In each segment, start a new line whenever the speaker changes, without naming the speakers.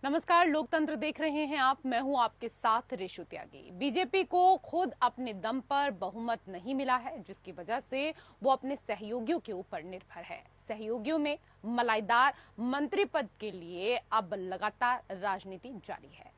नमस्कार, लोकतंत्र देख रहे हैं आप। मैं हूं आपके साथ रेशु त्यागी। बीजेपी को खुद अपने दम पर बहुमत नहीं मिला है, जिसकी वजह से वो अपने सहयोगियों के ऊपर निर्भर है। सहयोगियों में मलाईदार मंत्री पद के लिए अब लगातार राजनीति जारी है।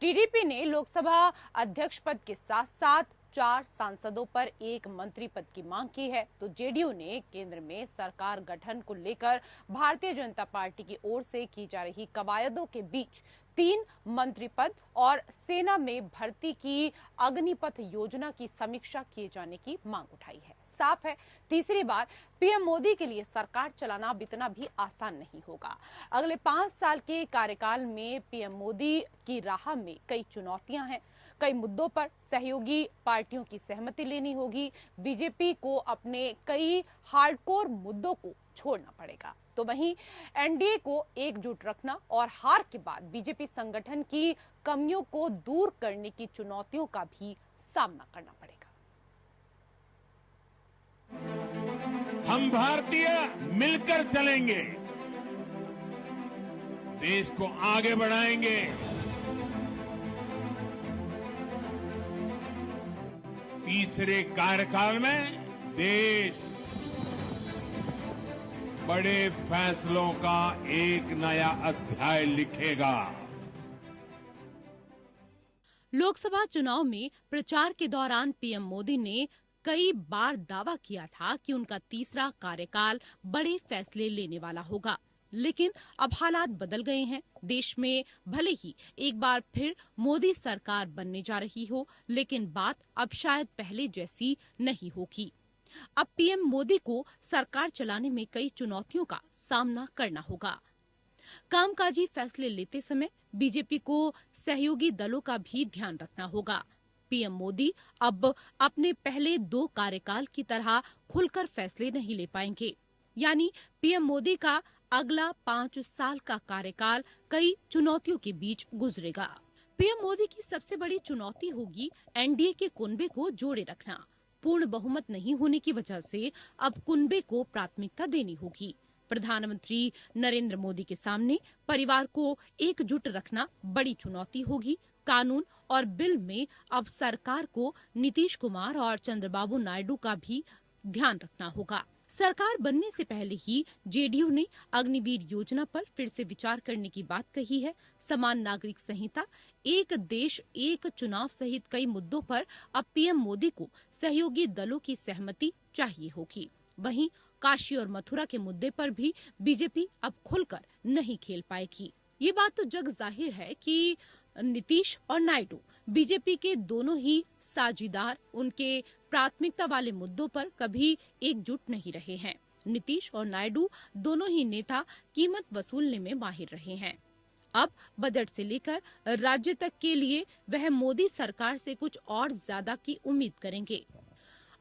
टीडीपी ने लोकसभा अध्यक्ष पद के साथ साथ 4 सांसदों पर एक मंत्री पद की मांग की है, तो जेडीयू ने केंद्र में सरकार गठन को लेकर भारतीय जनता पार्टी की ओर से की जा रही कवायदों के बीच 3 मंत्री पद और सेना में भर्ती की अग्निपथ योजना की समीक्षा किए जाने की मांग उठाई है। साफ है, तीसरी बार पीएम मोदी के लिए सरकार चलाना अब इतना भी आसान नहीं होगा। अगले 5 साल के कार्यकाल में पीएम मोदी की राह में कई चुनौतियां हैं। कई मुद्दों पर सहयोगी पार्टियों की सहमति लेनी होगी। बीजेपी को अपने कई हार्डकोर मुद्दों को छोड़ना पड़ेगा, तो वहीं एनडीए को एकजुट रखना और हार के बाद बीजेपी संगठन की कमियों को दूर करने की चुनौतियों का भी सामना करना पड़ेगा।
हम भारतीय मिलकर चलेंगे, देश को आगे बढ़ाएंगे। तीसरे कार्यकाल में देश बड़े फैसलों का एक नया अध्याय लिखेगा।
लोकसभा चुनाव में प्रचार के दौरान पीएम मोदी ने कई बार दावा किया था कि उनका तीसरा कार्यकाल बड़े फैसले लेने वाला होगा, लेकिन अब हालात बदल गए हैं। देश में भले ही एक बार फिर मोदी सरकार बनने जा रही हो, लेकिन बात अब शायद पहले जैसी नहीं होगी। अब पीएम मोदी को सरकार चलाने में कई चुनौतियों का सामना करना होगा। कामकाजी फैसले लेते समय बीजेपी को सहयोगी दलों का भी ध्यान रखना होगा। पीएम मोदी अब अपने पहले 2 कार्यकाल की तरह खुलकर फैसले नहीं ले पाएंगे, यानी पीएम मोदी का अगला 5 साल का कार्यकाल कई चुनौतियों के बीच गुजरेगा। पीएम मोदी की सबसे बड़ी चुनौती होगी एनडीए के कुनबे को जोड़े रखना। पूर्ण बहुमत नहीं होने की वजह से अब कुनबे को प्राथमिकता देनी होगी। प्रधानमंत्री नरेंद्र मोदी के सामने परिवार को एकजुट रखना बड़ी चुनौती होगी। कानून और बिल में अब सरकार को नीतीश कुमार और चंद्रबाबू नायडू का भी ध्यान रखना होगा। सरकार बनने से पहले ही जेडीयू ने अग्निवीर योजना पर फिर से विचार करने की बात कही है। समान नागरिक संहिता, एक देश एक चुनाव सहित कई मुद्दों पर अब पीएम मोदी को सहयोगी दलों की सहमति चाहिए होगी। वहीं काशी और मथुरा के मुद्दे पर भी बीजेपी अब खुलकर नहीं खेल पाएगी। ये बात तो जग जाहिर है कि नीतीश और नायडू बीजेपी के दोनों ही साझीदार उनके प्राथमिकता वाले मुद्दों पर कभी एकजुट नहीं रहे हैं। नीतीश और नायडू दोनों ही नेता कीमत वसूलने में माहिर रहे हैं। अब बजट से लेकर राज्य तक के लिए वह मोदी सरकार से कुछ और ज्यादा की उम्मीद करेंगे।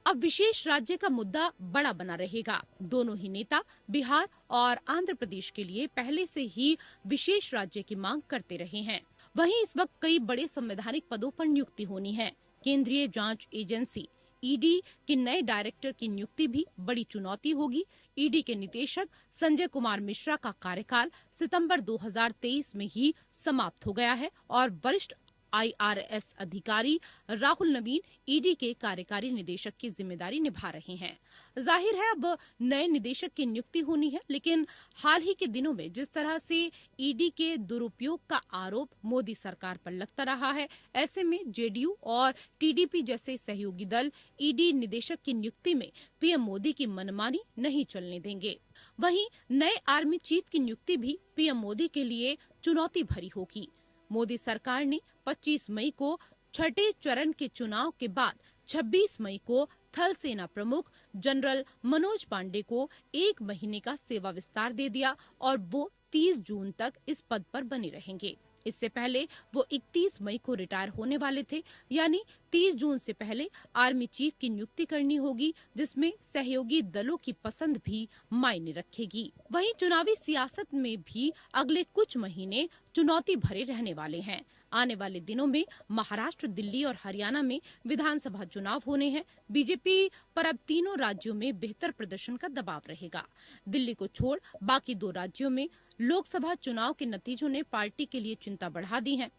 अब विशेष राज्य का मुद्दा बड़ा बना रहेगा। दोनों ही नेता बिहार और आंध्र प्रदेश के लिए पहले से ही विशेष राज्य की मांग करते रहे हैं। वहीं इस वक्त कई बड़े संवैधानिक पदों पर नियुक्ति होनी है। केंद्रीय जांच एजेंसी ईडी के नए डायरेक्टर की नियुक्ति भी बड़ी चुनौती होगी। ईडी के निदेशक संजय कुमार मिश्रा का कार्यकाल सितंबर 2023 में ही समाप्त हो गया है और वरिष्ठ आईआरएस अधिकारी राहुल नवीन ईडी के कार्यकारी निदेशक की जिम्मेदारी निभा रहे हैं। जाहिर है अब नए निदेशक की नियुक्ति होनी है, लेकिन हाल ही के दिनों में जिस तरह से ईडी के दुरुपयोग का आरोप मोदी सरकार पर लगता रहा है, ऐसे में जेडीयू और टीडीपी जैसे सहयोगी दल ईडी निदेशक की नियुक्ति में पीएम मोदी की मनमानी नहीं चलने देंगे। वहीं नए आर्मी चीफ की नियुक्ति भी पीएम मोदी के लिए चुनौती भरी होगी। मोदी सरकार ने 25 मई को छठे चरण के चुनाव के बाद 26 मई को थल सेना प्रमुख जनरल मनोज पांडे को 1 महीने का सेवा विस्तार दे दिया और वो 30 जून तक इस पद पर बने रहेंगे। इससे पहले वो 31 मई को रिटायर होने वाले थे, यानी 30 जून से पहले आर्मी चीफ की नियुक्ति करनी होगी, जिसमें सहयोगी दलों की पसंद भी मायने रखेगी। वहीं चुनावी सियासत में भी अगले कुछ महीने चुनौती भरे रहने वाले हैं। आने वाले दिनों में महाराष्ट्र, दिल्ली और हरियाणा में विधानसभा चुनाव होने हैं। बीजेपी पर अब तीनों राज्यों में बेहतर प्रदर्शन का दबाव रहेगा। दिल्ली को छोड़ बाकी 2 राज्यों में लोकसभा चुनाव के नतीजों ने पार्टी के लिए चिंता बढ़ा दी है।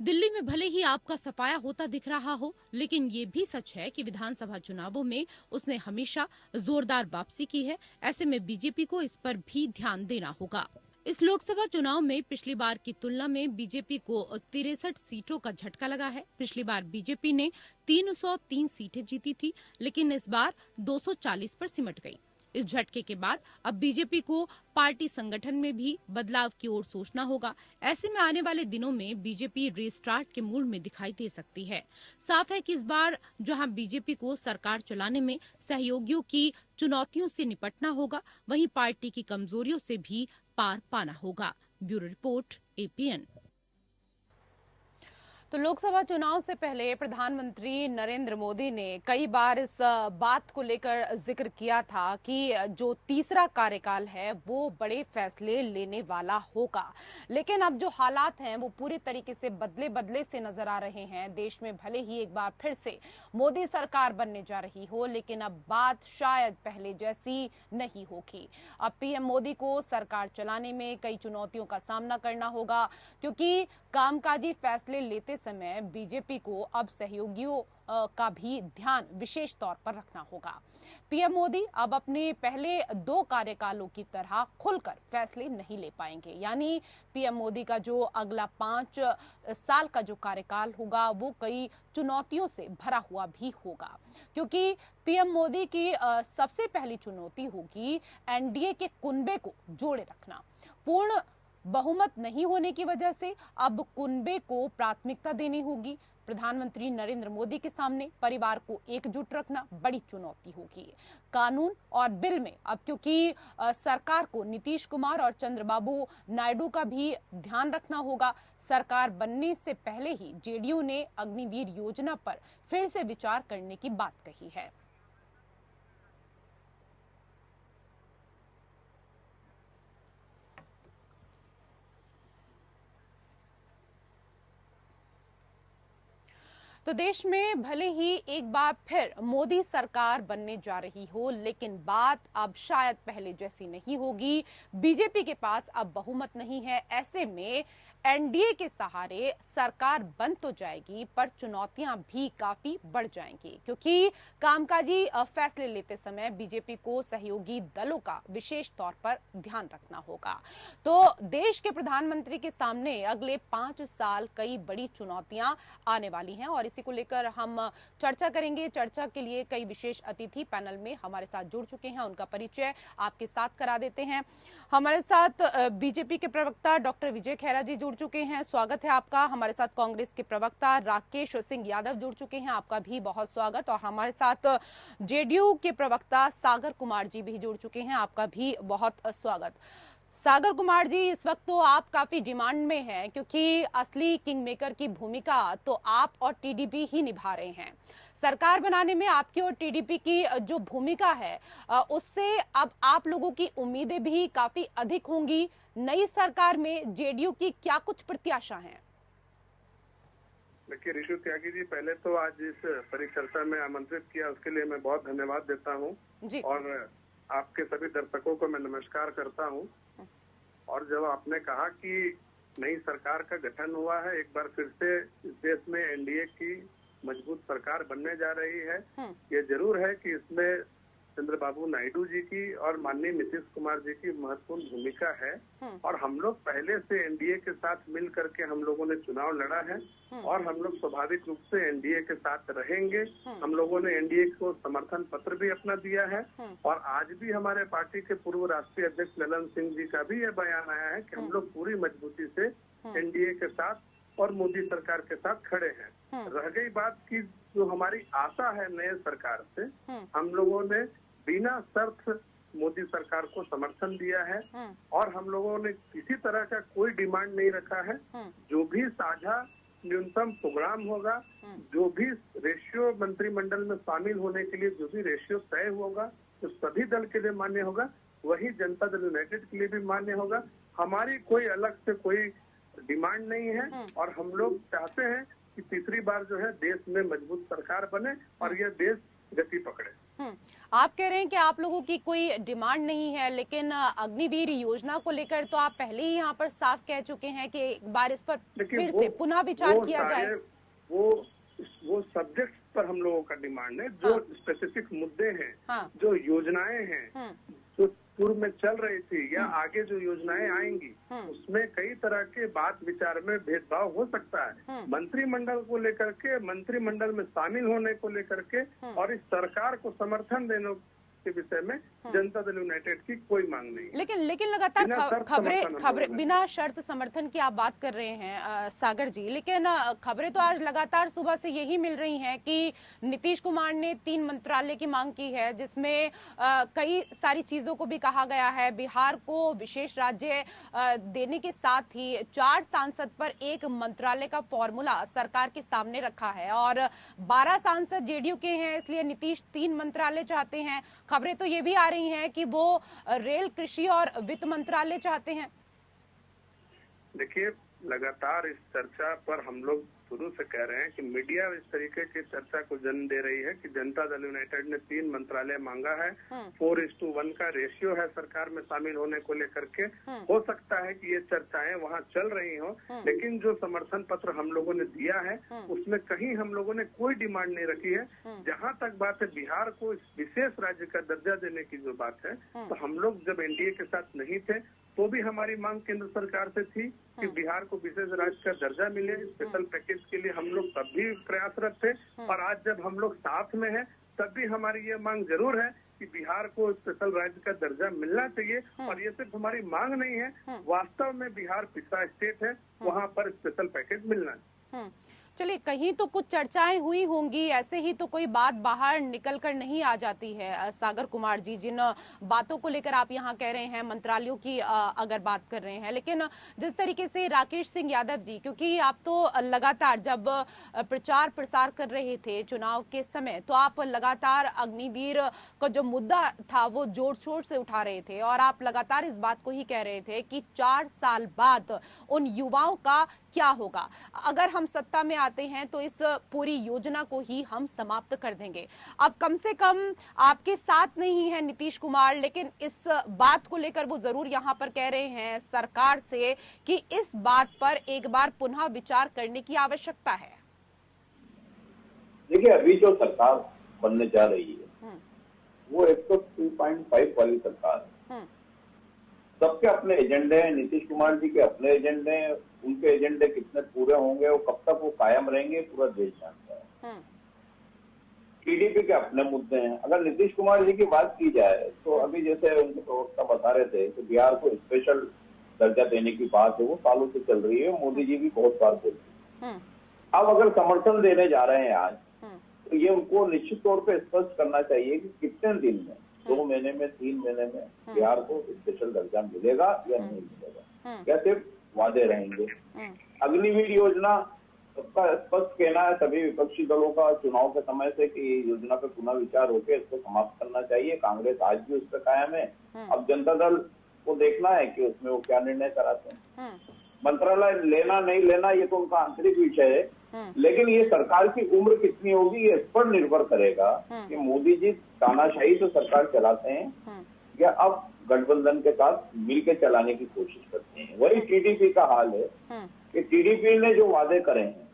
दिल्ली में भले ही आपका सफाया होता दिख रहा हो, लेकिन ये भी सच है कि विधानसभा चुनावों में उसने हमेशा जोरदार वापसी की है। ऐसे में बीजेपी को इस पर भी ध्यान देना होगा। इस लोकसभा चुनाव में पिछली बार की तुलना में बीजेपी को 63 सीटों का झटका लगा है। पिछली बार बीजेपी ने 303 सीटें जीती थी, लेकिन इस बार 240 पर सिमट गई। इस झटके के बाद अब बीजेपी को पार्टी संगठन में भी बदलाव की ओर सोचना होगा। ऐसे में आने वाले दिनों में बीजेपी रीस्टार्ट के मूड में दिखाई दे सकती है। साफ है कि इस बार जहां बीजेपी को सरकार चलाने में सहयोगियों की चुनौतियों से निपटना होगा, वहीं पार्टी की कमजोरियों से भी पार पाना होगा। Bureau report, APN.
तो लोकसभा चुनाव से पहले प्रधानमंत्री नरेंद्र मोदी ने कई बार इस बात को लेकर जिक्र किया था कि जो तीसरा कार्यकाल है वो बड़े फैसले लेने वाला होगा। लेकिन अब जो हालात हैं वो पूरी तरीके से बदले से नजर आ रहे हैं। देश में भले ही एक बार फिर से मोदी सरकार बनने जा रही हो, लेकिन अब बात शायद पहले जैसी नहीं होगी। अब पीएम मोदी को सरकार चलाने में कई चुनौतियों का सामना करना होगा, क्योंकि कामकाजी फैसले लेते समय बीजेपी को अब सहयोगियों का भी ध्यान विशेष तौर पर रखना होगा। पीएम मोदी अब अपने पहले 2 कार्यकालों की तरह खुलकर फैसले नहीं ले पाएंगे। यानी पीएम मोदी का जो अगला 5 साल का जो कार्यकाल होगा वो कई चुनौतियों से भरा हुआ भी होगा, क्योंकि पीएम मोदी की सबसे पहली चुनौती होगी एनडीए के कुनबे को जोड़े रखना। पूर्ण बहुमत नहीं होने की वजह से अब कुनबे को प्राथमिकता देनी होगी। प्रधानमंत्री नरेंद्र मोदी के सामने परिवार को एकजुट रखना बड़ी चुनौती होगी। कानून और बिल में अब क्योंकि सरकार को नीतीश कुमार और चंद्रबाबू नायडू का भी ध्यान रखना होगा। सरकार बनने से पहले ही जेडीयू ने अग्निवीर योजना पर फिर से विचार करने की बात कही है। तो देश में भले ही एक बार फिर मोदी सरकार बनने जा रही हो, लेकिन बात अब शायद पहले जैसी नहीं होगी। बीजेपी के पास अब बहुमत नहीं है। ऐसे में एनडीए के सहारे सरकार बन तो जाएगी, पर चुनौतियां भी काफी बढ़ जाएंगी, क्योंकि कामकाजी फैसले लेते समय बीजेपी को सहयोगी दलों का विशेष तौर पर ध्यान रखना होगा। तो देश के प्रधानमंत्री के सामने अगले 5 साल कई बड़ी चुनौतियां आने वाली हैं, और इसी को लेकर हम चर्चा करेंगे। चर्चा के लिए कई विशेष अतिथि पैनल में हमारे साथ जुड़ चुके हैं, उनका परिचय आपके साथ करा देते हैं। हमारे साथ बीजेपी के प्रवक्ता डॉक्टर विजय खैरा जी जुड़ चुके हैं, स्वागत है आपका। हमारे साथ कांग्रेस के प्रवक्ता राकेश सिंह यादव जुड़ चुके हैं, आपका भी बहुत स्वागत। और हमारे साथ जेडीयू के प्रवक्ता सागर कुमार जी भी जुड़ चुके हैं, आपका भी बहुत स्वागत। सागर कुमार जी, इस वक्त तो आप काफी डिमांड में हैं, क्योंकि असली किंग मेकर की भूमिका तो आप और टीडीपी ही निभा रहे हैं। सरकार बनाने में आपकी और टीडीपी की जो भूमिका है उससे अब आप लोगों की उम्मीदें भी काफी अधिक होंगी। नई सरकार में जेडीयू की क्या कुछ प्रत्याशा हैं?
देखिए ऋषु त्यागी जी, पहले तो आज इस परिचर्चा में आमंत्रित किया उसके लिए मैं बहुत धन्यवाद देता हूँ, और आपके सभी दर्शकों को मैं नमस्कार करता हूँ। और जब आपने कहा कि नई सरकार का गठन हुआ है, एक बार फिर से इस देश में एनडीए की मजबूत सरकार बनने जा रही है, ये जरूर है कि इसमें चंद्रबाबू नायडू जी की और माननीय नीतीश कुमार जी की महत्वपूर्ण भूमिका है। और हम लोग पहले से एनडीए के साथ मिल करके हम लोगों ने चुनाव लड़ा है, और हम लोग स्वाभाविक रूप से एनडीए के साथ रहेंगे। हम लोगों ने एनडीए को समर्थन पत्र भी अपना दिया है, और आज भी हमारे पार्टी के पूर्व राष्ट्रीय अध्यक्ष ललन सिंह जी का भी ये बयान आया है कि हम लोग पूरी मजबूती से एनडीए के साथ और मोदी सरकार के साथ खड़े हैं। रह गई बात की जो हमारी आशा है नए सरकार से, हम लोगों ने बिना शर्त मोदी सरकार को समर्थन दिया है, और हम लोगों ने किसी तरह का कोई डिमांड नहीं रखा है। जो भी साझा न्यूनतम प्रोग्राम होगा, जो भी रेशियो मंत्रिमंडल में शामिल होने के लिए जो भी रेशियो तय होगा, तो सभी दल के लिए मान्य होगा, वही जनता दल यूनाइटेड के लिए भी मान्य होगा। हमारी कोई अलग से कोई डिमांड नहीं है, और हम लोग चाहते हैं कि तीसरी बार जो है देश में मजबूत सरकार बने और यह देश गति पकड़े।
आप कह रहे हैं कि आप लोगों की कोई डिमांड नहीं है, लेकिन अग्निवीर योजना को लेकर तो आप पहले ही यहाँ पर साफ कह चुके हैं कि एक बार इस पर फिर से पुनः विचार किया जाए।
वो सब्जेक्ट पर हम लोगों का डिमांड है, जो स्पेसिफिक मुद्दे हैं, जो योजनाएं हैं, जो पूर्व में चल रही थी या आगे जो योजनाएं आएंगी, उसमें कई तरह के बात विचार में भेदभाव हो सकता है। मंत्रिमंडल को लेकर के, मंत्रिमंडल में शामिल होने को लेकर के और इस सरकार को समर्थन देने के विषय में जनता दल यूनाइटेड की कोई मांग नहीं।
लेकिन लगातार खबरें बिना शर्त समर्थन की आप बात कर रहे हैं सागर जी, लेकिन खबरें तो आज लगातार सुबह से यही मिल रही हैं कि नीतीश कुमार ने 3 मंत्रालय की मांग की है, जिसमें कई सारी चीजों को भी कहा गया है। बिहार को विशेष राज्य देने के साथ ही 4 सांसद पर 1 मंत्रालय का फॉर्मूला सरकार के सामने रखा है और 12 सांसद जेडीयू के हैं, इसलिए नीतीश 3 मंत्रालय चाहते हैं। खबरें तो ये भी आ रही हैं कि वो रेल, कृषि और वित्त मंत्रालय चाहते हैं।
देखिए, लगातार इस चर्चा पर हम लोग शुरू से कह रहे हैं कि मीडिया इस तरीके की चर्चा को जन्म दे रही है कि जनता दल यूनाइटेड ने 3 मंत्रालय मांगा है, 4:1 का रेशियो है सरकार में शामिल होने को लेकर के। हो सकता है कि ये चर्चाएं वहाँ चल रही हो, लेकिन जो समर्थन पत्र हम लोगों ने दिया है उसमें कहीं हम लोगों ने कोई डिमांड नहीं रखी है। जहाँ तक बात है बिहार को इस विशेष राज्य का दर्जा देने की जो बात है, तो हम लोग जब एनडीए के साथ नहीं थे तो भी हमारी मांग केंद्र सरकार से थी कि बिहार को विशेष राज्य का दर्जा मिले। स्पेशल पैकेज के लिए हम लोग तब भी प्रयासरत थे और आज जब हम लोग साथ में हैं तब भी हमारी ये मांग जरूर है कि बिहार को स्पेशल राज्य का दर्जा मिलना चाहिए। और ये सिर्फ हमारी मांग नहीं है, वास्तव में बिहार पिछड़ा स्टेट है, वहाँ पर स्पेशल पैकेज मिलना है।
चलिए, कहीं तो कुछ चर्चाएं हुई होंगी, ऐसे ही तो कोई बात बाहर निकल कर नहीं आ जाती है। सागर कुमार जी, जिन बातों को लेकर आप यहाँ कह रहे हैं, मंत्रालयों की अगर बात कर रहे हैं, लेकिन जिस तरीके से राकेश सिंह यादव जी, क्योंकि आप तो लगातार जब प्रचार प्रसार कर रहे थे चुनाव के समय, तो आप लगातार अग्निवीर का जो मुद्दा था वो जोर शोर से उठा रहे थे और आप लगातार इस बात को ही कह रहे थे कि 4 साल बाद उन युवाओं का क्या होगा। अगर हम सत्ता में आते हैं तो इस पूरी योजना को ही हम समाप्त कर देंगे। अब कम से कम आपके साथ नहीं है नीतीश कुमार, लेकिन इस बात को लेकर वो जरूर यहाँ पर कह रहे हैं सरकार से कि इस बात पर एक बार पुनः विचार करने की आवश्यकता है।
देखिए, अभी जो सरकार बनने जा रही है वो 102.5 वाली सरकार है। सबके अपने एजेंडे हैं, नीतीश कुमार जी के अपने एजेंडे हैं, उनके एजेंडे कितने पूरे होंगे और कब तक वो कायम रहेंगे पूरा देश जानता है। टीडीपी के अपने मुद्दे हैं। अगर नीतीश कुमार जी की बात की जाए तो अभी जैसे उनके प्रवक्ता बता रहे थे कि बिहार को स्पेशल दर्जा देने की बात है, वो सालों से चल रही है, मोदी जी भी बहुत बार बोलते हैं। अब अगर समर्थन देने जा रहे हैं आज, तो ये उनको निश्चित तौर पर स्पष्ट करना चाहिए कि कितने दिन में, 2 महीने में, 3 महीने में बिहार को स्पेशल दर्जा मिलेगा या नहीं मिलेगा, क्या सिर्फ वादे रहेंगे। अग्निवीर योजना, सबका स्पष्ट कहना है सभी विपक्षी दलों का चुनाव के समय से कि योजना पे पुनः विचार होकर इसको समाप्त करना चाहिए। कांग्रेस आज भी उस पर कायम है। अब जनता दल को देखना है कि उसमें वो क्या निर्णय कराते हैं। मंत्रालय लेना नहीं लेना ये तो उनका आंतरिक विषय है, लेकिन ये सरकार की उम्र कितनी होगी ये इस पर निर्भर करेगा कि मोदी जी तानाशाही तो सरकार चलाते हैं या अब गठबंधन के साथ मिलकर चलाने की कोशिश करते हैं। वही टीडीपी का हाल है कि टीडीपी ने जो वादे करे हैं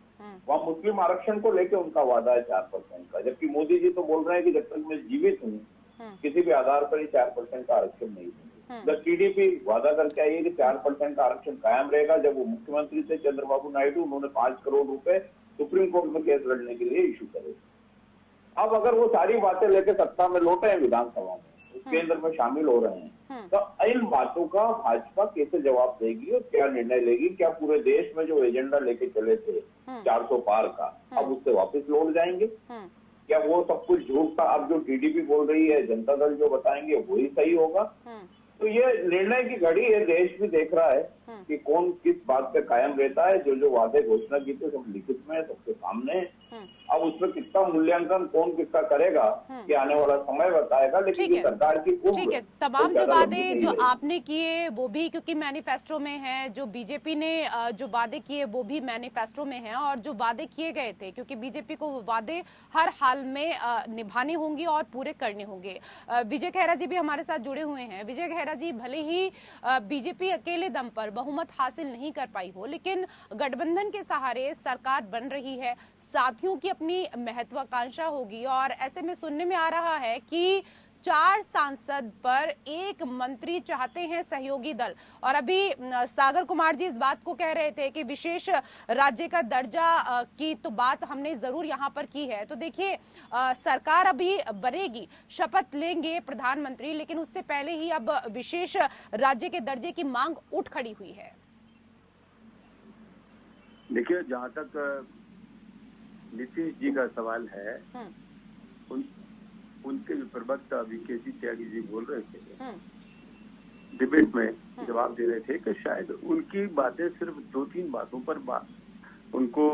वहाँ मुस्लिम आरक्षण को लेकर उनका वादा है 4% का, जबकि मोदी जी तो बोल रहे हैं कि जब तक मैं जीवित हूँ किसी भी आधार पर ही 4% का आरक्षण नहीं देंगे। जब टीडीपी वादा करके आई है कि 4% का आरक्षण कायम रहेगा, जब वो मुख्यमंत्री थे चंद्रबाबू नायडू, उन्होंने 5 करोड़ रुपए सुप्रीम कोर्ट में केस लड़ने के लिए इशू करे। अब अगर वो सारी बातें लेकर सत्ता में लौटे हैं विधानसभा में, केंद्र में शामिल हो रहे हैं, तो इन बातों का भाजपा कैसे जवाब देगी और क्या निर्णय लेगी? क्या पूरे देश में जो एजेंडा लेके चले थे 400 पार का, अब उससे वापस लौट जाएंगे? क्या वो सब कुछ झूठ था? अब जो टीडीपी बोल रही है, जनता दल जो बताएंगे वही सही होगा? तो ये निर्णय की घड़ी है, देश भी देख रहा है कि कौन किस बात पे कायम रहता है। जो वादे घोषणा की थे सब लिखित में, सबके सामने है। अब उसमें कितना मूल्यांकन कौन किसका करेगा ये आने वाला समय बताएगा, लेकिन ये सरकार की
ठीक है, तमाम जो वादे जो आपने किए वो भी क्योंकि मैनिफेस्टो में है, जो बीजेपी ने जो वादे किए वो भी मैनिफेस्टो में है, और जो वादे किए गए थे क्योंकि बीजेपी को वो वादे हर हाल में निभाने होंगे और पूरे करने होंगे। विजय खैरा जी भी हमारे साथ जुड़े हुए हैं। विजय खैरा जी, भले ही बीजेपी अकेले दम पर बहुमत हासिल नहीं कर पाई हो, लेकिन गठबंधन के सहारे सरकार बन रही है, साथियों की अपनी महत्वाकांक्षा होगी, और ऐसे में सुनने में आ रहा है कि 4 सांसद पर 1 मंत्री चाहते हैं सहयोगी दल। और अभी सागर कुमार जी इस बात को कह रहे थे कि विशेष राज्य का दर्जा की तो बात हमने जरूर यहाँ पर की है। तो देखिए, सरकार अभी बनेगी, शपथ लेंगे प्रधानमंत्री, लेकिन उससे पहले ही अब विशेष राज्य के दर्जे की मांग उठ खड़ी हुई है।
देखिए, जहाँ तक नीतीश जी का सवाल है, उनके जो प्रवक्ता वीके त्यागी जी बोल रहे थे डिबेट में, जवाब दे रहे थे कि शायद उनकी बातें सिर्फ 2-3 बातों पर उनको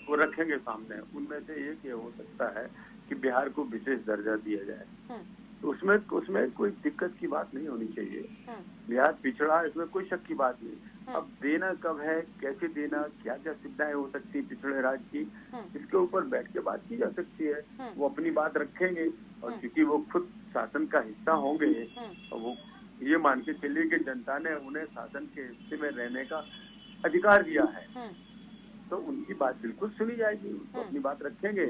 वो रखेंगे सामने। उनमें से एक ये हो सकता है कि बिहार को विशेष दर्जा दिया जाए। तो उसमें कोई दिक्कत की बात नहीं होनी चाहिए। बिहार पिछड़ा, इसमें कोई शक की बात नहीं। अब देना कब है, कैसे देना, क्या क्या सुविधाएं हो सकती है पिछड़े राज्य की, इसके ऊपर बैठ के बात की जा सकती है। वो अपनी बात रखेंगे, और क्योंकि वो खुद शासन का हिस्सा होंगे, और वो ये मान के चलिए कि जनता ने उन्हें शासन के हिस्से में रहने का अधिकार दिया है, तो उनकी बात बिल्कुल सुनी जाएगी। तो अपनी बात रखेंगे,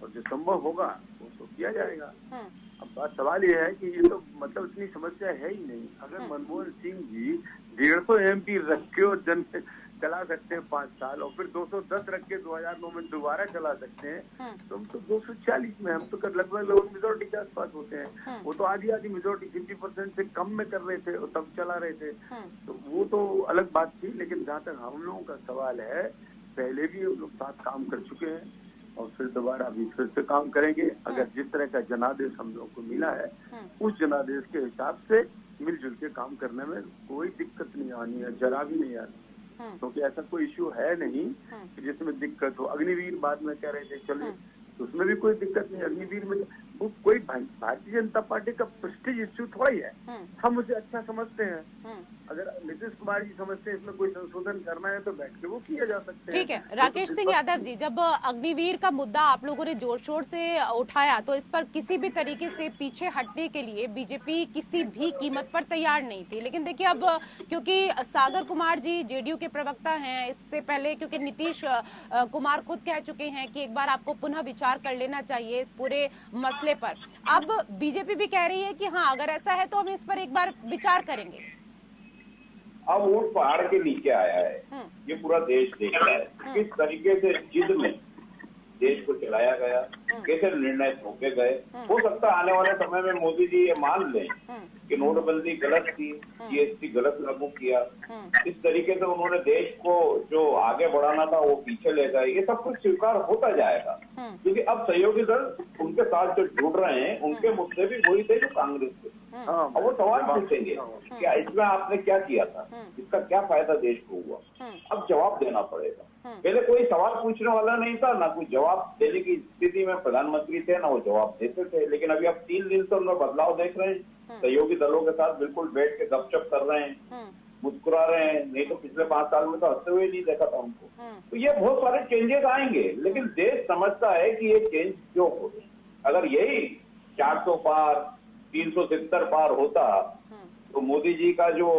और जो संभव होगा वो तो किया जाएगा। अब बात सवाल ये है कि ये तो मतलब इतनी समस्या है ही नहीं। अगर मनमोहन सिंह जी 150 MP रख के और जन चला सकते हैं 5 साल, और फिर 210 रख के 2009 में दोबारा चला सकते हैं, तो हम तो 240 में, हम तो लगभग मेजोरिटी के आसपास होते हैं। वो तो आधी मेजोरिटी 50% से कम में कर रहे थे और तब चला रहे थे, तो वो तो अलग बात थी। लेकिन जहाँ तक हम लोगों का सवाल है, पहले भी लोग साथ काम कर चुके हैं और फिर दोबारा भी फिर से काम करेंगे। अगर जिस तरह का जनादेश हम लोगों को मिला है, उस जनादेश के हिसाब से मिलजुल के काम करने में कोई दिक्कत नहीं आनी है, जरा भी नहीं आनी, क्योंकि ऐसा कोई इश्यू है नहीं कि जिसमें दिक्कत हो। अग्निवीर बाद में कह रहे थे, चलिए तो उसमें भी कोई दिक्कत नहीं। अग्निवीर में वो कोई भारतीय जनता पार्टी का प्रेस्टीज इश्यू थोड़ा ही है, हम उसे अच्छा समझते हैं। अगर नीतीश कुमार जी समझते हैं इसमें कोई संशोधन करना है तो बैठ के वो किया जा सकते हैं।
ठीक है, राकेश सिंह यादव जी, जब अग्निवीर का मुद्दा आप लोगों ने जोर शोर से उठाया, तो इस पर किसी भी तरीके से पीछे हटने के लिए बीजेपी किसी भी कीमत पर तैयार नहीं थी। लेकिन देखिए, अब क्योंकि सागर कुमार जी जेडीयू के प्रवक्ता हैं, इससे पहले क्योंकि नीतीश कुमार खुद कह चुके हैं कि एक बार आपको पुनः विचार कर लेना चाहिए इस पूरे मसले पर। अब बीजेपी भी कह रही है कि हाँ, अगर ऐसा है तो हम इस पर एक बार विचार करेंगे।
अब वो पहाड़ के नीचे आया है, ये पूरा देश देख रहा है किस तरीके से जिद में देश को चलाया गया, कैसे निर्णय थोपे गए। हो सकता है आने वाले समय में मोदी जी ये मान लें कि नोटबंदी गलत थी, जीएसटी गलत लागू किया, इस तरीके से उन्होंने देश को जो आगे बढ़ाना था वो पीछे ले गए। ये सब कुछ स्वीकार होता जाएगा, क्योंकि अब सहयोगी दल उनके साथ जो जुड़ रहे हैं, उनके मुद्दे भी वही थे जो कांग्रेस के। और वो सवाल पूछेंगे क्या इसमें आपने क्या किया था, इसका क्या फायदा देश को हुआ। अब जवाब देना पड़ेगा। पहले कोई सवाल पूछने वाला नहीं था, ना कोई जवाब देने की स्थिति में प्रधानमंत्री थे, ना वो जवाब देते थे। लेकिन अभी अब 3 दिन से उनमें बदलाव देख रहे हैं, सहयोगी दलों के साथ बिल्कुल बैठ के गपशप कर रहे हैं, मुस्कुरा रहे हैं। नहीं तो पिछले 5 साल में तो हंसते हुए नहीं देखा था उनको। तो ये बहुत सारे चेंजेस आएंगे, लेकिन देश समझता है कि ये चेंज क्यों हो रहे। अगर यही 400 पार 370 पार होता तो मोदी जी का जो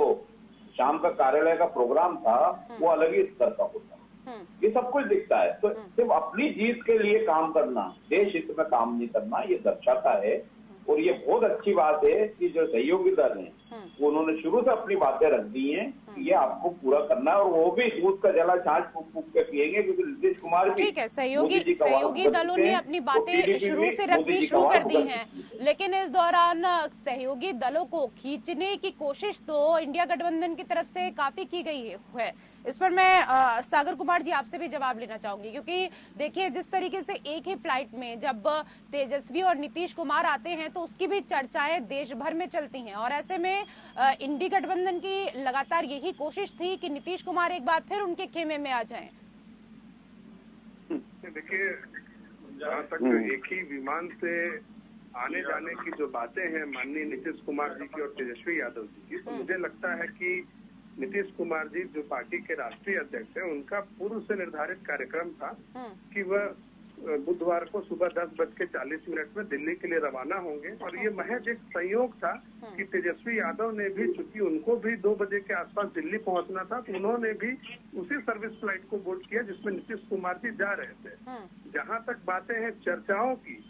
शाम का कार्यालय का प्रोग्राम था वो अलग ही स्तर का होता। ये सब कुछ दिखता है। तो सिर्फ अपनी जीत के लिए काम करना, देश हित में काम नहीं करना, ये दर्शाता है। और ये बहुत अच्छी बात है कि जो सहयोगी दल हैं वो उन्होंने शुरू से अपनी बातें रख दी हैं कि ये आपको पूरा करना है, और वो भी दूध का जला छाछ फूक फूक के पिएंगे, क्योंकि नीतीश कुमार भी
ठीक है, सहयोगी दलों ने अपनी बातें शुरू से रखनी शुरू कर दी हैं। लेकिन इस दौरान सहयोगी दलों को खींचने की कोशिश तो इंडिया गठबंधन की तरफ से काफी की गई है। इस पर मैं सागर कुमार जी आपसे भी जवाब लेना चाहूंगी, क्योंकि देखिए जिस तरीके से एक ही फ्लाइट में जब तेजस्वी और नीतीश कुमार आते हैं तो उसकी भी चर्चाएं देश भर में चलती हैं, और ऐसे में इंडी गठबंधन की लगातार यही कोशिश थी कि नीतीश कुमार एक बार फिर उनके खेमे में आ जाएं?
देखिए, जहाँ तक एक ही विमान से आने जाने की जो बातें हैं माननीय नीतीश कुमार जी की और तेजस्वी यादव जी की, तो मुझे लगता है कि नीतीश कुमार जी जो पार्टी के राष्ट्रीय अध्यक्ष हैं, उनका पूर्व से निर्धारित कार्यक्रम था कि वह बुधवार को सुबह 10:40 में दिल्ली के लिए रवाना होंगे। और ये महज एक संयोग था कि तेजस्वी यादव ने भी, चूंकि उनको भी 2 बजे के आसपास दिल्ली पहुंचना था, तो उन्होंने भी उसी सर्विस फ्लाइट को बोर्ड किया जिसमें नीतीश कुमार जी जा रहे थे। जहां तक बातें हैं चर्चाओं की,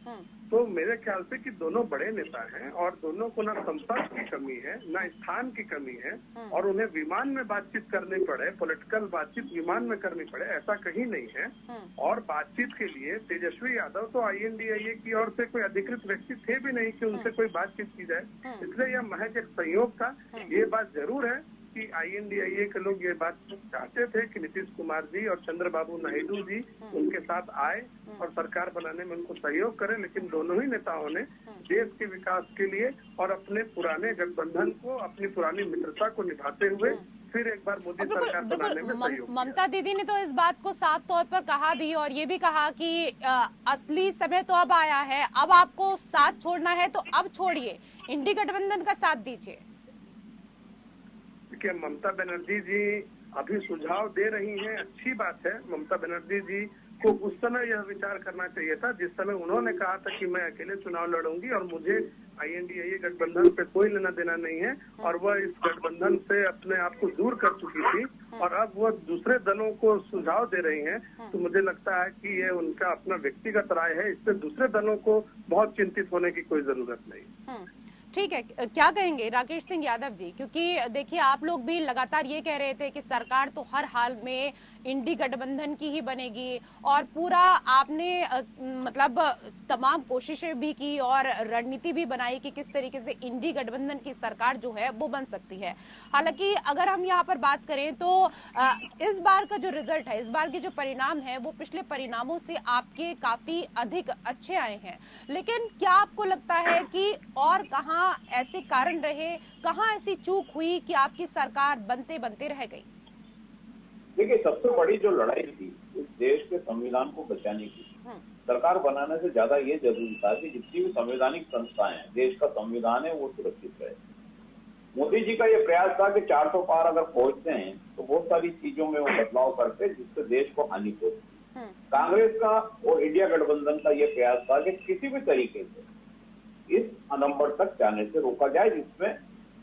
तो मेरे ख्याल से कि दोनों बड़े नेता हैं और दोनों को ना संपर्क की कमी है, ना स्थान की कमी है, और उन्हें विमान में बातचीत करनी पड़े, पॉलिटिकल बातचीत विमान में करनी पड़े, ऐसा कहीं नहीं है। और बातचीत के लिए तेजस्वी यादव तो INDIA की ओर से कोई अधिकृत व्यक्ति थे भी नहीं कि उनसे कोई बातचीत की जाए, इसलिए यह महज एक संयोग था। ये बात जरूर है कि INDIA के लोग ये बात चाहते थे कि नीतीश कुमार जी और चंद्रबाबू नायडू जी उनके साथ आए और सरकार बनाने में उनको सहयोग करें, लेकिन दोनों ही नेताओं ने देश के विकास के लिए और अपने पुराने गठबंधन को, अपनी पुरानी मित्रता को निभाते हुए फिर एक बार मोदी सरकार बनाने में सहयोग किया।
ममता दीदी ने तो इस बात को साफ तौर पर कहा भी, और ये भी कहा कि असली समय तो अब आया है, अब आपको साथ छोड़ना है तो अब छोड़िए, इंडी गठबंधन का साथ दीजिए।
देखिए, ममता बनर्जी जी अभी सुझाव दे रही हैं, अच्छी बात है। ममता बनर्जी जी को उस समय यह विचार करना चाहिए था जिस समय उन्होंने कहा था कि मैं अकेले चुनाव लड़ूंगी और मुझे INDIA गठबंधन पे कोई लेना देना नहीं है, और वह इस गठबंधन से अपने आप को दूर कर चुकी थी, और अब वह दूसरे दलों को सुझाव दे रही हैं। तो मुझे लगता है कि ये उनका अपना व्यक्तिगत राय है, इससे दूसरे दलों को बहुत चिंतित होने की कोई जरूरत नहीं।
ठीक है, क्या कहेंगे राकेश सिंह यादव जी? क्योंकि देखिए, आप लोग भी लगातार ये कह रहे थे कि सरकार तो हर हाल में इंडी गठबंधन की ही बनेगी, और पूरा आपने मतलब तमाम कोशिशें भी की और रणनीति भी बनाई कि किस तरीके से इंडी गठबंधन की सरकार जो है वो बन सकती है। हालांकि अगर हम यहाँ पर बात करें तो इस बार का जो रिजल्ट है, इस बार के जो परिणाम है, वो पिछले परिणामों से आपके काफी अधिक अच्छे आए हैं, लेकिन क्या आपको लगता है कि और कहाँ ऐसे कारण रहे, कहाँ ऐसी चूक हुई कि आपकी सरकार बनते बनते रह गई?
देखिए, सबसे बड़ी जो लड़ाई थी इस देश के संविधान को बचाने की, सरकार बनाने से ज्यादा ये जरूरी था कि जितनी भी संवैधानिक संस्थाएं हैं, देश का संविधान है, वो सुरक्षित रहे। मोदी जी का ये प्रयास था कि 400 पार अगर पहुंचते हैं तो बहुत सारी चीजों में वो बदलाव करते जिससे देश को हानि पहुंचती। कांग्रेस का और इंडिया गठबंधन का ये प्रयास था कि किसी भी तरीके से इस नंबर तक जाने से रोका जाए, जिसमें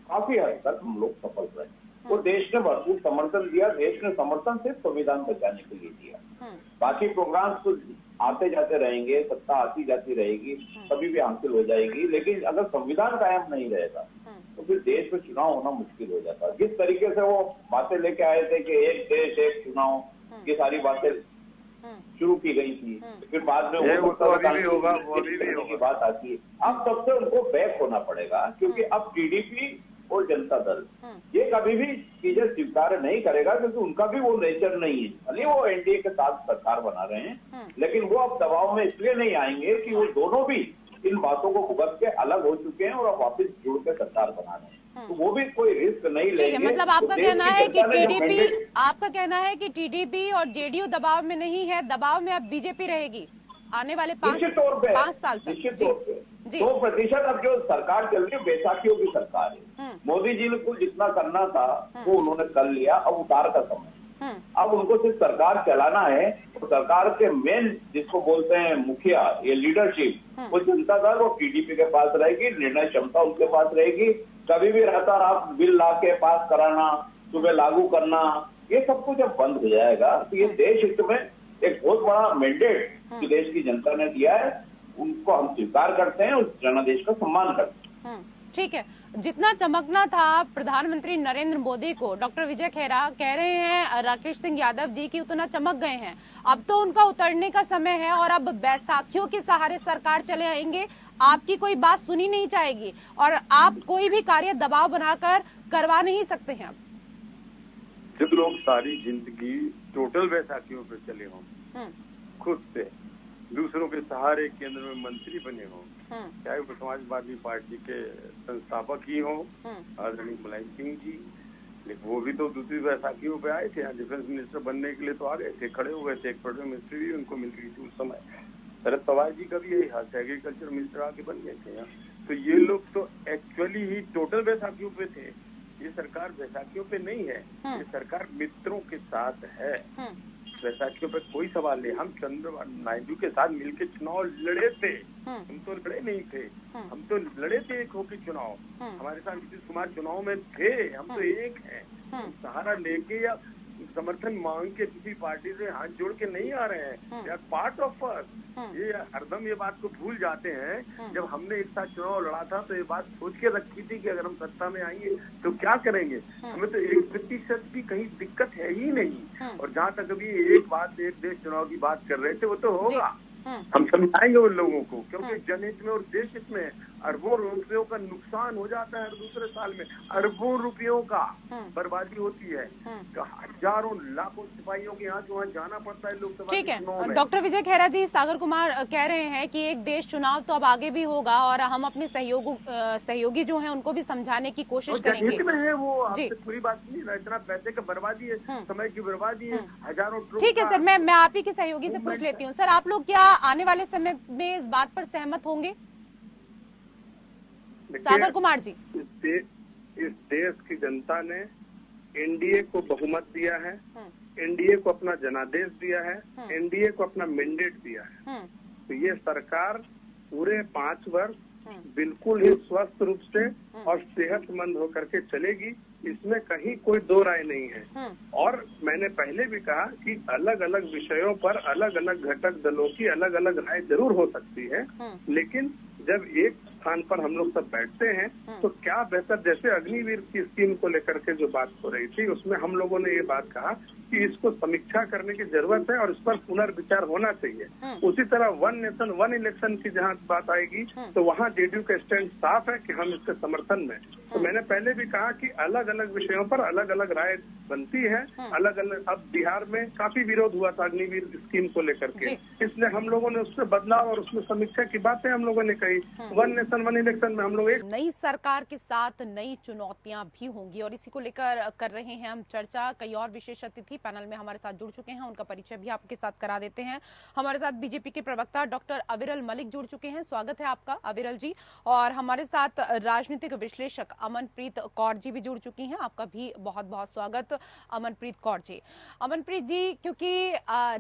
काफी हद तक हम लोग सफल रहे। तो देश ने भरपूर समर्थन दिया। देश ने समर्थन सिर्फ संविधान बचाने के लिए दिया, बाकी प्रोग्राम्स तो आते जाते रहेंगे, सत्ता आती जाती रहेगी, कभी भी हासिल हो जाएगी, लेकिन अगर संविधान कायम नहीं रहेगा तो फिर देश में चुनाव होना मुश्किल हो जाता है। जिस तरीके से वो बातें लेके आए थे कि एक देश एक चुनाव, ये सारी बातें शुरू की गई थी, फिर बाद में वो तो अभी भी होगा, वो अभी भी होगा की बात आती है। अब सबसे उनको बैक होना पड़ेगा, क्योंकि अब TDP और जनता दल ये कभी भी चीजें स्वीकार नहीं करेगा, क्योंकि उनका भी वो नेचर नहीं है। भले वो NDA के साथ सरकार बना रहे हैं, लेकिन वो अब दबाव में इसलिए नहीं आएंगे कि वो दोनों भी इन बातों को भुगत के अलग हो चुके हैं और अब वापस जुड़ के सरकार बना रहे हैं, तो वो भी कोई रिस्क नहीं लेंगे।
मतलब आपका कहना है कि TDP और JDU दबाव में नहीं है, दबाव में अब BJP रहेगी आने वाले 5 साल तक।
निश्चित तौर पे 100% अब जो सरकार चल रही है बैसाखियों की सरकार है। मोदी जी ने कुछ जितना करना था वो उन्होंने कर लिया, अब उतार का समय। अब उनको सिर्फ सरकार चलाना है, तो सरकार के मेन जिसको बोलते हैं मुखिया, ये लीडरशिप, वो जनता दल और TDP के पास रहेगी, निर्णय क्षमता उनके पास रहेगी। कभी भी रहता आप बिल ला के पास कराना, सुबह लागू करना, ये सब कुछ अब बंद हो जाएगा। तो ये देश हित में एक बहुत बड़ा मैंडेट जो देश की जनता ने दिया है, उनको हम स्वीकार करते हैं, उस जनादेश का सम्मान करते हैं।
ठीक है, जितना चमकना था प्रधानमंत्री नरेंद्र मोदी को, डॉक्टर विजय खेरा कह रहे हैं राकेश सिंह यादव जी की उतना चमक गए हैं, अब तो उनका उतरने का समय है और अब बैसाखियों के सहारे सरकार चले आएंगे, आपकी कोई बात सुनी नहीं जाएगी और आप कोई भी कार्य दबाव बनाकर करवा नहीं सकते हैं।
जब लोग सारी जिंदगी टोटल बैसाखियों पे चले हों खुद से, दूसरों के सहारे केंद्र में मंत्री बने हों, चाहे वो समाजवादी पार्टी के संस्थापक ही हों आदरणीय मुलायम सिंह जी, लेकिन वो भी तो दूसरी बैसाखियों पे आए थे, यहाँ डिफेंस मिनिस्टर बनने के लिए तो आ गए थे, खड़े हो गए थे, एक प्रोटेम मिनिस्ट्री भी उनको मिल गई थी उस समय। शरद पवार जी का भी यही हाल है, एग्रीकल्चर मिनिस्टर आके बन गए थे यहाँ। तो ये लोग तो एक्चुअली ही टोटल बैसाखियों पे थे। ये सरकार बैसाखियों पे नहीं है, ये सरकार मित्रों के साथ है। बैसाखियों पे कोई सवाल नहीं। हम चंद्रबाबू नायडू के साथ मिलकर चुनाव लड़े थे, हम तो लड़े नहीं थे, हम तो लड़े थे एक होकर चुनाव। हमारे साथ नीतीश कुमार चुनाव में थे, हम तो एक हैं। सहारा लेके या समर्थन मांग के किसी पार्टी से हाथ जोड़ के नहीं आ रहे हैं, यार पार्ट ऑफ अस। ये हरदम ये बात को भूल जाते हैं। जब हमने एक साथ चुनाव लड़ा था तो ये बात सोच के रखी थी कि अगर हम सत्ता में आएंगे तो क्या करेंगे। हमें तो 1% भी कहीं दिक्कत है ही नहीं। और जहाँ तक अभी एक बात एक देश चुनाव की बात कर रहे थे, वो तो होगा, हम समझाएंगे उन लोगों को, क्योंकि जनहित में और देश हित में अरबों रुपयों का नुकसान हो जाता है। हर दूसरे साल में अरबों रुपयों का बर्बादी होती है। हजारों लाखों सिपाहियों के यहाँ वहाँ जाना पड़ता है लोकसभा।
ठीक है डॉक्टर विजय खैरा जी, सागर कुमार कह रहे हैं कि एक देश चुनाव तो अब आगे भी होगा और हम अपने सहयोगी जो हैं उनको भी समझाने की कोशिश करेंगे।
में है वो, आपसे पूरी बात नहीं ना, इतना पैसे का बर्बादी है, समय की बर्बादी है, हजारों।
ठीक है सर, मैं आप ही के सहयोगी से पूछ लेती हूँ। सर, आप लोग क्या आने वाले समय में इस बात पर सहमत होंगे? सागर कुमार जी,
इस देश की जनता ने एनडीए को बहुमत दिया है, एनडीए को अपना जनादेश दिया है, एनडीए को अपना मैंडेट दिया है। तो ये सरकार पूरे 5 वर्ष बिल्कुल ही स्वस्थ रूप से और सेहतमंद होकर के चलेगी, इसमें कहीं कोई दो राय नहीं है। और मैंने पहले भी कहा कि अलग अलग विषयों पर अलग अलग घटक दलों की अलग अलग राय जरूर हो सकती है, लेकिन जब एक स्थान पर हम लोग सब बैठते हैं तो क्या बेहतर, जैसे अग्निवीर की स्कीम को लेकर के जो बात हो रही थी उसमें हम लोगों ने ये बात कहा कि इसको समीक्षा करने की जरूरत है और इस पर पुनर्विचार होना चाहिए। उसी तरह वन नेशन वन इलेक्शन की जहाँ बात आएगी तो वहाँ जेडीयू का स्टैंड साफ है कि हम इसके समर्थन में। तो मैंने पहले भी कहा कि अलग अलग विषयों पर अलग अलग राय बनती है, अलग अलग। अब बिहार में काफी विरोध हुआ था अग्निवीर स्कीम को लेकर के, इसलिए हम लोगों ने उसमें बदलाव और उसमें समीक्षा की बातें हम लोगों ने कही। वन नेशन वन इलेक्शन में हम लोग एक
नई सरकार के साथ नई चुनौतियां भी होंगी और इसी को लेकर कर रहे हैं हम चर्चा। कई और विशेष अतिथि पैनल में हमारे साथ जुड़ चुके हैं, उनका परिचय भी आपके साथ करा देते हैं। हमारे साथ बीजेपी के प्रवक्ता डॉक्टर अविरल मलिक जुड़ चुके हैं, स्वागत है आपका अविरल जी। और हमारे साथ राजनीतिक विश्लेषक अमनप्रीत कौर जी भी जुड़ चुकी हैं, आपका भी बहुत बहुत स्वागत अमनप्रीत कौर जी। अमनप्रीत जी, क्योंकि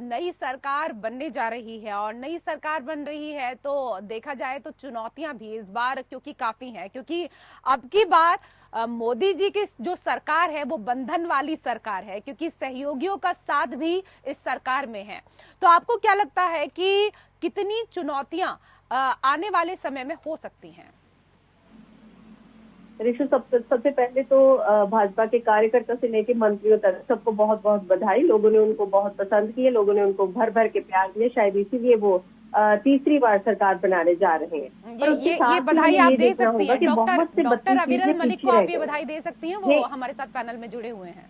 नई सरकार बनने जा रही है और नई सरकार बन रही है तो देखा जाए तो चुनौतियां भी इस बार क्योंकि काफी हैं, क्योंकि अब की बार मोदी जी की जो सरकार है वो बंधन वाली सरकार है, क्योंकि सहयोगियों का साथ भी इस सरकार में है। तो आपको क्या लगता है कि कितनी चुनौतियां आने वाले समय में हो सकती हैं?
ऋषि, सबसे पहले तो भाजपा के कार्यकर्ता से लेकर मंत्रियों तक सबको बहुत बहुत बधाई। लोगों ने उनको बहुत पसंद किए, लोगों ने उनको भर भर के प्यार दिए, शायद इसीलिए वो तीसरी बार सरकार बनाने जा रहे हैं।
ये बधाई आप दे सकती हैं डॉक्टर अविरल मलिक को, आप ये बधाई दे सकती हैं, वो हमारे साथ पैनल में जुड़े हुए हैं।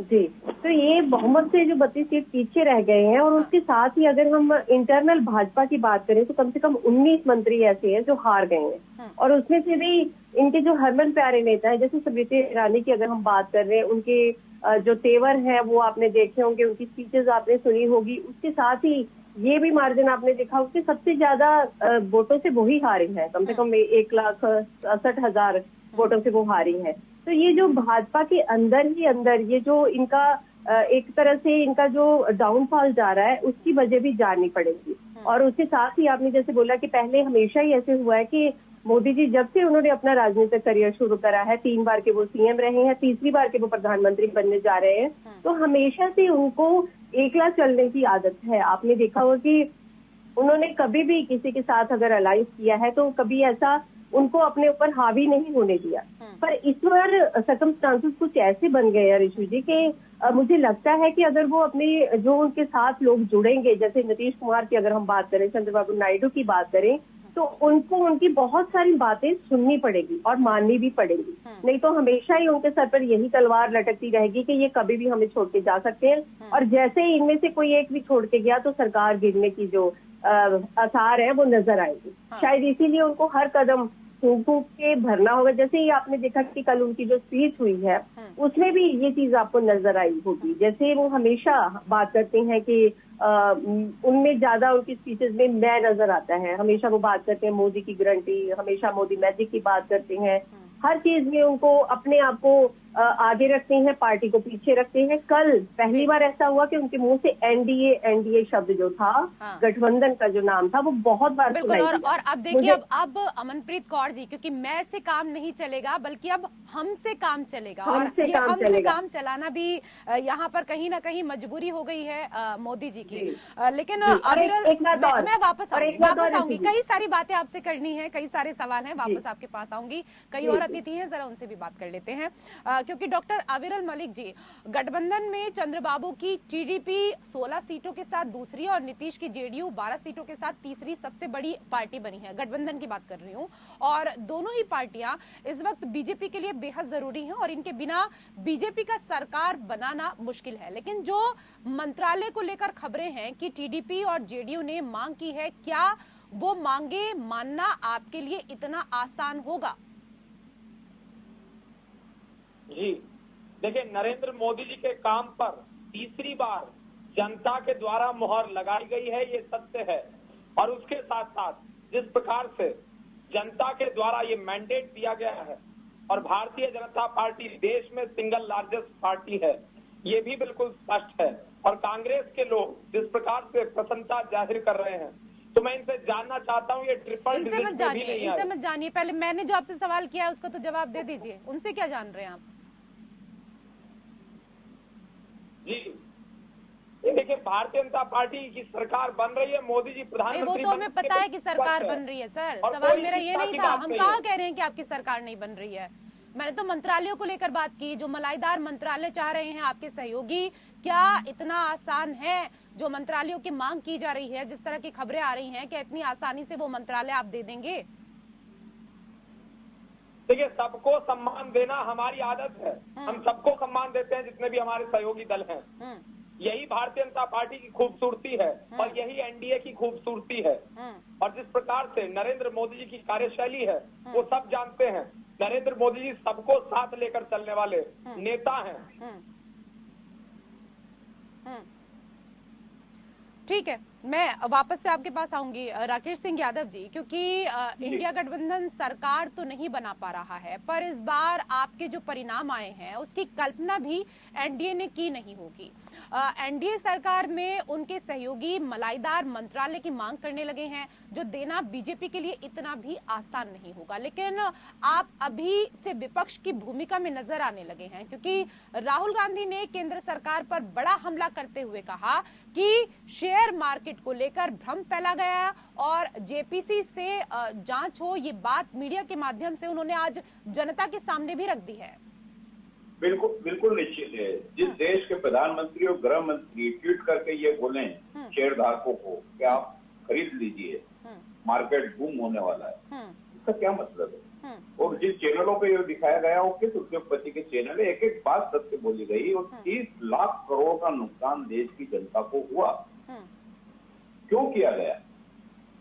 जी, तो ये बहुमत से जो 32 सीट पीछे रह गए हैं और उसके साथ ही अगर हम इंटरनल भाजपा की बात करें तो कम से कम 19 मंत्री ऐसे हैं जो हार गए हैं। और उसमें से भी इनके जो हरमन प्यारे नेता है, जैसे स्मृति ईरानी की अगर हम बात कर रहे हैं, उनके जो तेवर है वो आपने देखे होंगे, उनकी स्पीचेस आपने सुनी होगी। उसके साथ ही ये भी मार्जिन आपने देखा, उसके सबसे ज्यादा वोटों से वो ही हारी है, कम से कम 1,67,000 वोटों से वो हारी है। तो ये जो भाजपा के अंदर ही अंदर ये जो इनका एक तरह से इनका जो डाउनफॉल जा रहा है उसकी वजह भी जाननी पड़ेगी। और उसके साथ ही आपने जैसे बोला कि पहले हमेशा ही ऐसे हुआ है कि मोदी जी जब से उन्होंने अपना राजनीतिक करियर शुरू करा है, 3 बार के वो सीएम रहे हैं, तीसरी बार के वो प्रधानमंत्री बनने जा रहे हैं, तो हमेशा से उनको एकला चलने की आदत है। आपने देखा होगा कि उन्होंने कभी भी किसी के साथ अगर अलायंस किया है तो कभी ऐसा उनको अपने ऊपर हावी नहीं होने दिया। पर इस बार सर्कमस्टांसेस कुछ ऐसे बन गए हैं ऋषि जी कि मुझे लगता है कि अगर वो अपने जो उनके साथ लोग जुड़ेंगे, जैसे नीतीश कुमार की अगर हम बात करें, चंद्रबाबू नायडू की बात करें, तो उनको उनकी बहुत सारी बातें सुननी पड़ेगी और माननी भी पड़ेगी। नहीं तो हमेशा ही उनके सर पर यही तलवार लटकती रहेगी कि ये कभी भी हमें छोड़ के जा सकते हैं, और जैसे ही इनमें से कोई एक भी छोड़ के गया तो सरकार गिरने की जो आसार है वो नजर आएंगे। शायद इसीलिए उनको हर कदम फूंक फूंक के भरना होगा। जैसे ही आपने देखा कि कल उनकी जो स्पीच हुई है उसमें भी ये चीज आपको नजर आई होगी। जैसे वो हमेशा बात करते हैं कि उनमें ज्यादा उनकी स्पीचेस में मैं नजर आता है। हमेशा वो बात करते हैं मोदी की गारंटी, हमेशा मोदी मैजिक की बात करते हैं। हर चीज में उनको अपने आप को आगे रखते हैं, पार्टी को पीछे रखते हैं। कल पहली बार ऐसा हुआ कि उनके मुंह से एनडीए शब्द जो था, गठबंधन का जो नाम था, वो बहुत बार
बिल्कुल। और अब देखिए अब अमनप्रीत कौर जी, क्योंकि मैं से काम नहीं चलेगा बल्कि अब हमसे काम चलेगा, और हमसे काम चलाना भी यहाँ पर कहीं ना कहीं मजबूरी हो गई है मोदी जी की। लेकिन मैं वापस आऊंगी, कई सारी बातें आपसे करनी है, कई सारे सवाल हैं, वापस आपके पास आऊंगी। कई और अतिथि हैं, जरा उनसे भी बात कर लेते हैं, क्योंकि डॉक्टर अविरल मलिक जी, गठबंधन में चंद्रबाबू की टीडीपी 16 सीटों के साथ दूसरी और नीतीश की जेडीयू 12 सीटों के साथ तीसरी सबसे बड़ी पार्टी बनी है। गठबंधन की बात कर रही हूँ, और दोनों ही पार्टियां इस वक्त बीजेपी के लिए बेहद जरूरी हैं, और इनके बिना बीजेपी का सरकार बनाना मुश्किल है। लेकिन जो मंत्रालय को लेकर खबरें हैं कि टीडीपी और जेडीयू ने मांग की है, क्या वो मांगे मानना आपके लिए इतना आसान होगा?
जी देखिए, नरेंद्र मोदी जी के काम पर तीसरी बार जनता के द्वारा मुहर लगाई गई है, ये सत्य है। और उसके साथ साथ जिस प्रकार से जनता के द्वारा ये मैंडेट दिया गया है, और भारतीय जनता पार्टी देश में सिंगल लार्जेस्ट पार्टी है, ये भी बिल्कुल स्पष्ट है। और कांग्रेस के लोग जिस प्रकार से प्रसन्नता जाहिर कर रहे हैं, तो मैं इनसे जानना चाहता हूँ, ये ट्रिपल
इनसे मत जानिए, पहले मैंने जो आपसे सवाल किया है उसका तो जवाब दे दीजिए। उनसे क्या जान रहे हैं आप?
जी देखिए, भारतीय जनता पार्टी की सरकार बन रही है, मोदी जी प्रधानमंत्री।
वो तो हमें पता है कि सरकार बन रही है सर, सवाल मेरा ये नहीं था। हम कहाँ कह रहे हैं कि आपकी सरकार नहीं बन रही है। मैंने तो मंत्रालयों को लेकर बात की, जो मलाईदार मंत्रालय चाह रहे हैं आपके सहयोगी, क्या इतना आसान है जो मंत्रालयों की मांग की जा रही है, जिस तरह की खबरें आ रही हैं, क्या इतनी आसानी से वो मंत्रालय आप दे देंगे?
देखिए, सबको सम्मान देना हमारी आदत है, हम सबको सम्मान देते हैं, जितने भी हमारे सहयोगी दल हैं। यही भारतीय जनता पार्टी की खूबसूरती है, और यही एनडीए की खूबसूरती है। और जिस प्रकार से नरेंद्र मोदी जी की कार्यशैली है, वो सब जानते हैं। नरेंद्र मोदी जी सबको साथ लेकर चलने वाले नेता हैं।
ठीक है, मैं वापस से आपके पास आऊंगी राकेश सिंह यादव जी, क्योंकि इंडिया गठबंधन सरकार तो नहीं बना पा रहा है, पर इस बार आपके जो परिणाम आए हैं उसकी कल्पना भी एनडीए ने की नहीं होगी। एनडीए सरकार में उनके सहयोगी मलाईदार मंत्रालय की मांग करने लगे हैं, जो देना बीजेपी के लिए इतना भी आसान नहीं होगा। लेकिन आप अभी से विपक्ष की भूमिका में नजर आने लगे हैं, क्योंकि राहुल गांधी ने केंद्र सरकार पर बड़ा हमला करते हुए कहा कि शेयर मार्केट को लेकर भ्रम फैला गया, और जेपीसी से जांच हो, ये बात मीडिया के माध्यम से उन्होंने आज जनता के सामने भी रख दी है।
बिल्कुल निश्चित है। जिस देश के प्रधानमंत्री और गृह मंत्री ट्वीट करके ये बोले शेयर धारकों को कि आप खरीद लीजिए, मार्केट बूम होने वाला है, इसका क्या मतलब है? और जिन चैनलों पे ये दिखाया गया वो किस उद्योगपति के चैनल है, एक एक बात सत्य बोली गई, और 30 लाख करोड़ का नुकसान देश की जनता को हुआ। क्यों किया गया?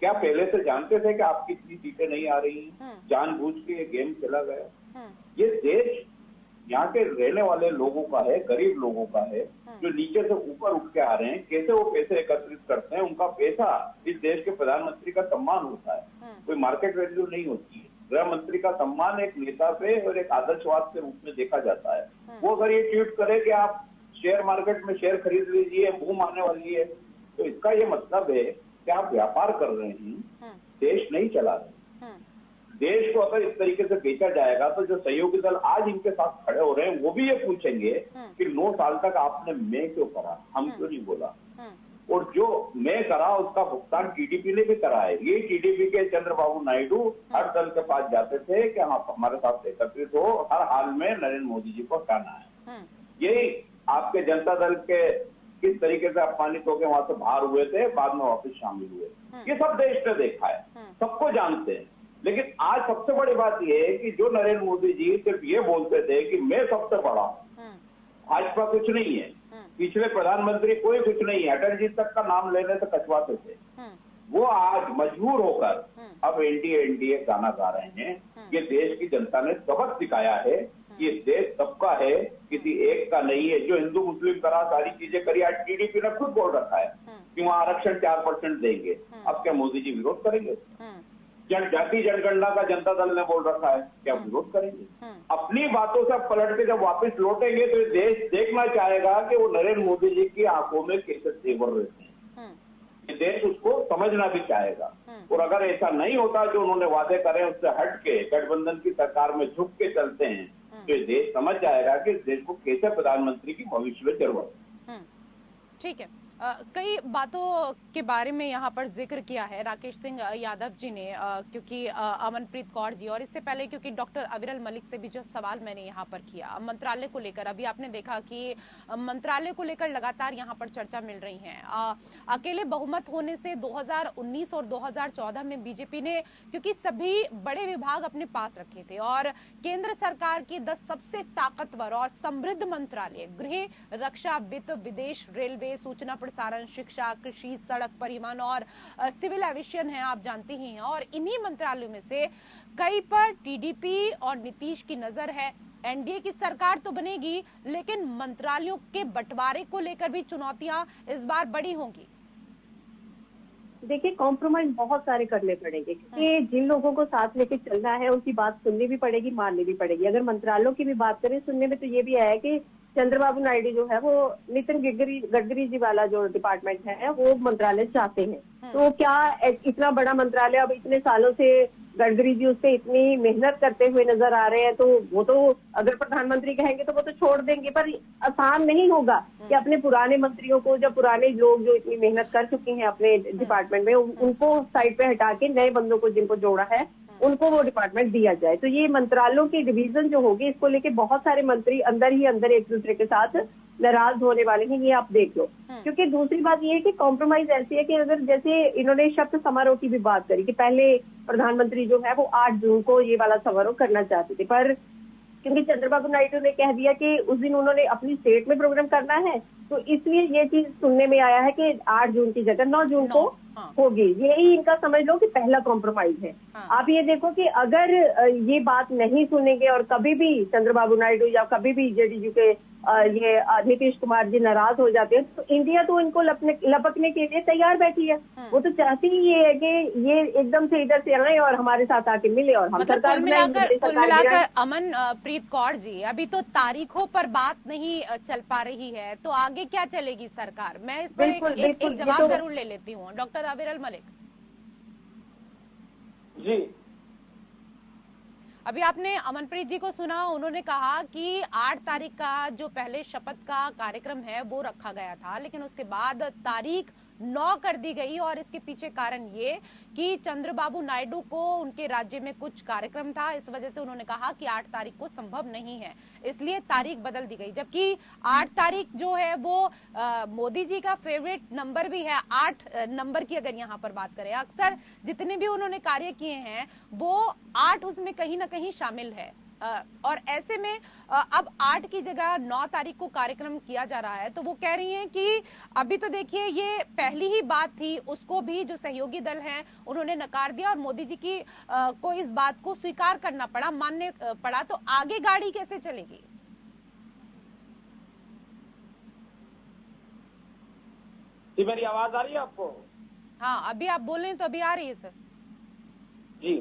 क्या पहले से जानते थे कि आपकी इतनी सीटें नहीं आ रही? जानबूझ के ये गेम खेला गया? ये देश यहाँ के रहने वाले लोगों का है, गरीब लोगों का है, जो नीचे से ऊपर उठ के आ रहे हैं। कैसे वो पैसे एकत्रित करते हैं? उनका पैसा इस देश के प्रधानमंत्री का सम्मान होता है, कोई मार्केट वैल्यू नहीं होती है। गृह मंत्री का सम्मान एक नेता पे और एक आदर्शवाद के रूप में देखा जाता है। वो अगर ये ट्वीट करे कि आप शेयर मार्केट में शेयर खरीद लीजिए, बूम आने वाली है, तो इसका ये मतलब है कि आप व्यापार कर रहे हैं, देश नहीं चला रहे। देश को अगर इस तरीके से बेचा जाएगा तो जो सहयोगी दल आज इनके साथ खड़े हो रहे हैं वो भी ये पूछेंगे कि 9 साल तक आपने मैं क्यों करा, हम क्यों नहीं बोला। और जो मैं करा उसका भुगतान टीडीपी ने भी करा है। ये टीडीपी के चंद्रबाबू नायडू हर दल के पास जाते थे कि हाँ हमारे साथ एकत्रित हो, हर हाल में नरेंद्र मोदी जी को हटाना है। यही आपके जनता दल के किस तरीके से अपमानित होकर वहां से बाहर हुए थे, बाद में वापस शामिल हुए, ये सब देश ने देखा है, सबको जानते हैं। लेकिन आज सबसे बड़ी बात यह है कि जो नरेंद्र मोदी जी सिर्फ ये बोलते थे कि मैं सबसे बड़ा हूं, भाजपा कुछ नहीं है, पिछले प्रधानमंत्री कोई कुछ नहीं है, अटल जी तक का नाम लेने से कचवाते थे। वो आज मजबूर होकर अब एनडीए गाना गा रहे हैं। ये देश की जनता ने सबक सिखाया है कि ये देश सबका है, किसी एक का नहीं है। जो हिंदू मुस्लिम करा सारी चीजें करी, आज टीडीपी ने खुद बोल रखा है कि वहाँ आरक्षण 4% देंगे। अब क्या मोदी जी विरोध करेंगे? जनजाति जनगणना का जनता दल ने बोल रखा है, क्या विरोध करेंगे? अपनी बातों से पलट के जब वापस लौटेंगे तो ये देश देखना चाहेगा कि वो नरेंद्र मोदी जी की आंखों में कैसे तेवर रहते हैं। ये देश उसको समझना भी चाहेगा। और अगर ऐसा नहीं होता, जो उन्होंने वादे करे उससे हट के गठबंधन की सरकार में झुक के चलते हैं, तो ये देश समझ जाएगा कि इस देश को कैसे प्रधानमंत्री की भविष्य में जरूरत है।
ठीक है। कई बातों के बारे में यहाँ पर जिक्र किया है राकेश सिंह यादव जी ने, क्योंकि अमनप्रीत कौर जी, और इससे पहले क्योंकि डॉक्टर अविरल मलिक से भी जो सवाल मैंने यहाँ पर किया मंत्रालय को लेकर, अभी आपने देखा कि मंत्रालय को लेकर लगातार यहाँ पर चर्चा मिल रही है। अकेले बहुमत होने से 2019 और 2014 में बीजेपी ने, क्योंकि सभी बड़े विभाग अपने पास रखे थे और केंद्र सरकार की 10 सबसे ताकतवर और समृद्ध मंत्रालय गृह, रक्षा, वित्त, विदेश, रेलवे, सूचना प्रसारण, शिक्षा, कृषि, सड़क परिवहन और सिविल एविएशन है, आप जानते ही हैं। और इन्हीं मंत्रालयों में से कई पर टीडीपी और नीतीश की नजर है। एनडीए की सरकार तो बनेगी, लेकिन मंत्रालयों के बंटवारे को लेकर भी चुनौतियां इस बार बड़ी होंगी।
देखिए, कॉम्प्रोमाइज बहुत सारे करने पड़ेंगे, क्योंकि जिन लोगों को साथ लेके चलना है उनकी बात सुननी भी पड़ेगी, माननी भी पड़ेगी। अगर मंत्रालयों की भी बात करें, सुनने में तो ये भी आया है कि चंद्रबाबू नायडू जो है वो नितिन गडकरी जी वाला जो डिपार्टमेंट है वो मंत्रालय चाहते हैं। तो क्या इतना बड़ा मंत्रालय, अब इतने सालों से गडकरी जी उस पर इतनी मेहनत करते हुए नजर आ रहे हैं, तो वो तो अगर प्रधानमंत्री कहेंगे तो वो तो छोड़ देंगे। पर आसान नहीं होगा कि अपने पुराने मंत्रियों को, जब पुराने लोग जो इतनी मेहनत कर चुके हैं अपने डिपार्टमेंट में, उनको साइड पे हटा के नए बंदों को जिनको जोड़ा है उनको वो डिपार्टमेंट दिया जाए। तो ये मंत्रालयों की डिवीजन जो होगी, इसको लेके बहुत सारे मंत्री अंदर ही अंदर एक दूसरे के साथ नाराज होने वाले हैं, ये आप देख लो। क्योंकि दूसरी बात ये है कि कॉम्प्रोमाइज ऐसी है कि अगर जैसे इन्होंने शपथ समारोह की भी बात करी कि पहले प्रधानमंत्री जो है वो 8 जून को ये वाला समारोह करना चाहते थे, पर क्योंकि चंद्रबाबू नायडू ने कह दिया कि उस दिन उन्होंने अपनी स्टेट में प्रोग्राम करना है, तो इसलिए ये चीज सुनने में आया है कि 8 जून की जगह 9 जून को होगी। यही इनका समझ लो कि पहला कॉम्प्रोमाइज है। आप ये देखो कि अगर ये बात नहीं सुनेंगे और कभी भी चंद्रबाबू नायडू या कभी भी जेडीयू के ये नीतीश कुमार जी नाराज हो जाते हैं, तो इंडिया तो इनको लपकने के लिए तैयार बैठी है। वो तो चाहती ही ये है कि ये एकदम से इधर से आए और हमारे साथ आके मिले और हम सरकार
कुल मिलाकर अमनप्रीत कौर जी, अभी तो तारीखों पर बात नहीं चल पा रही है, तो आगे क्या चलेगी सरकार? मैं इस पर एक जवाब जरूर ले लेती हूँ। डॉक्टर अविरल मलिक
जी,
अभी आपने अमनप्रीत जी को सुना, उन्होंने कहा कि 8 तारीख का जो पहले शपथ का कार्यक्रम है वो रखा गया था, लेकिन उसके बाद तारीख 9 कर दी गई और इसके पीछे कारण ये कि चंद्रबाबू नायडू को उनके राज्य में कुछ कार्यक्रम था, इस वजह से उन्होंने कहा कि 8 तारीख को संभव नहीं है, इसलिए तारीख बदल दी गई। जबकि 8 तारीख जो है वो मोदी जी का फेवरेट नंबर भी है। 8 नंबर की अगर यहाँ पर बात करें, अक्सर जितने भी उन्होंने कार्य किए हैं वो 8 उसमें कहीं ना कहीं शामिल है। और ऐसे में अब 8 की जगह 9 तारीख को कार्यक्रम किया जा रहा है, तो वो कह रही हैं कि अभी तो देखिए ये पहली ही बात थी, उसको भी जो सहयोगी दल हैं उन्होंने नकार दिया और मोदी जी की को इस बात को स्वीकार करना पड़ा, मानने पड़ा, तो आगे गाड़ी कैसे चलेगी?
जी, मेरी आवाज आ रही है आपको?
हाँ, अभी आप बोल रहे हैं तो अभी आ रही है सर
जी।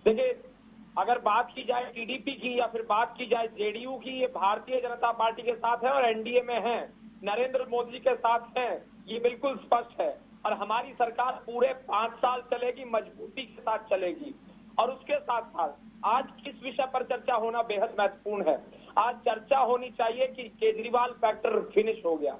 देखिए, अगर बात की जाए टीडीपी की या फिर बात की जाए जेडीयू की, ये भारतीय जनता पार्टी के साथ है और एनडीए में है, नरेंद्र मोदी जी के साथ है, ये बिल्कुल स्पष्ट है। और हमारी सरकार पूरे 5 साल चलेगी, मजबूती के साथ चलेगी। और उसके साथ साथ आज किस विषय पर चर्चा होना बेहद महत्वपूर्ण है। आज चर्चा होनी चाहिए कि केजरीवाल फैक्टर फिनिश हो गया,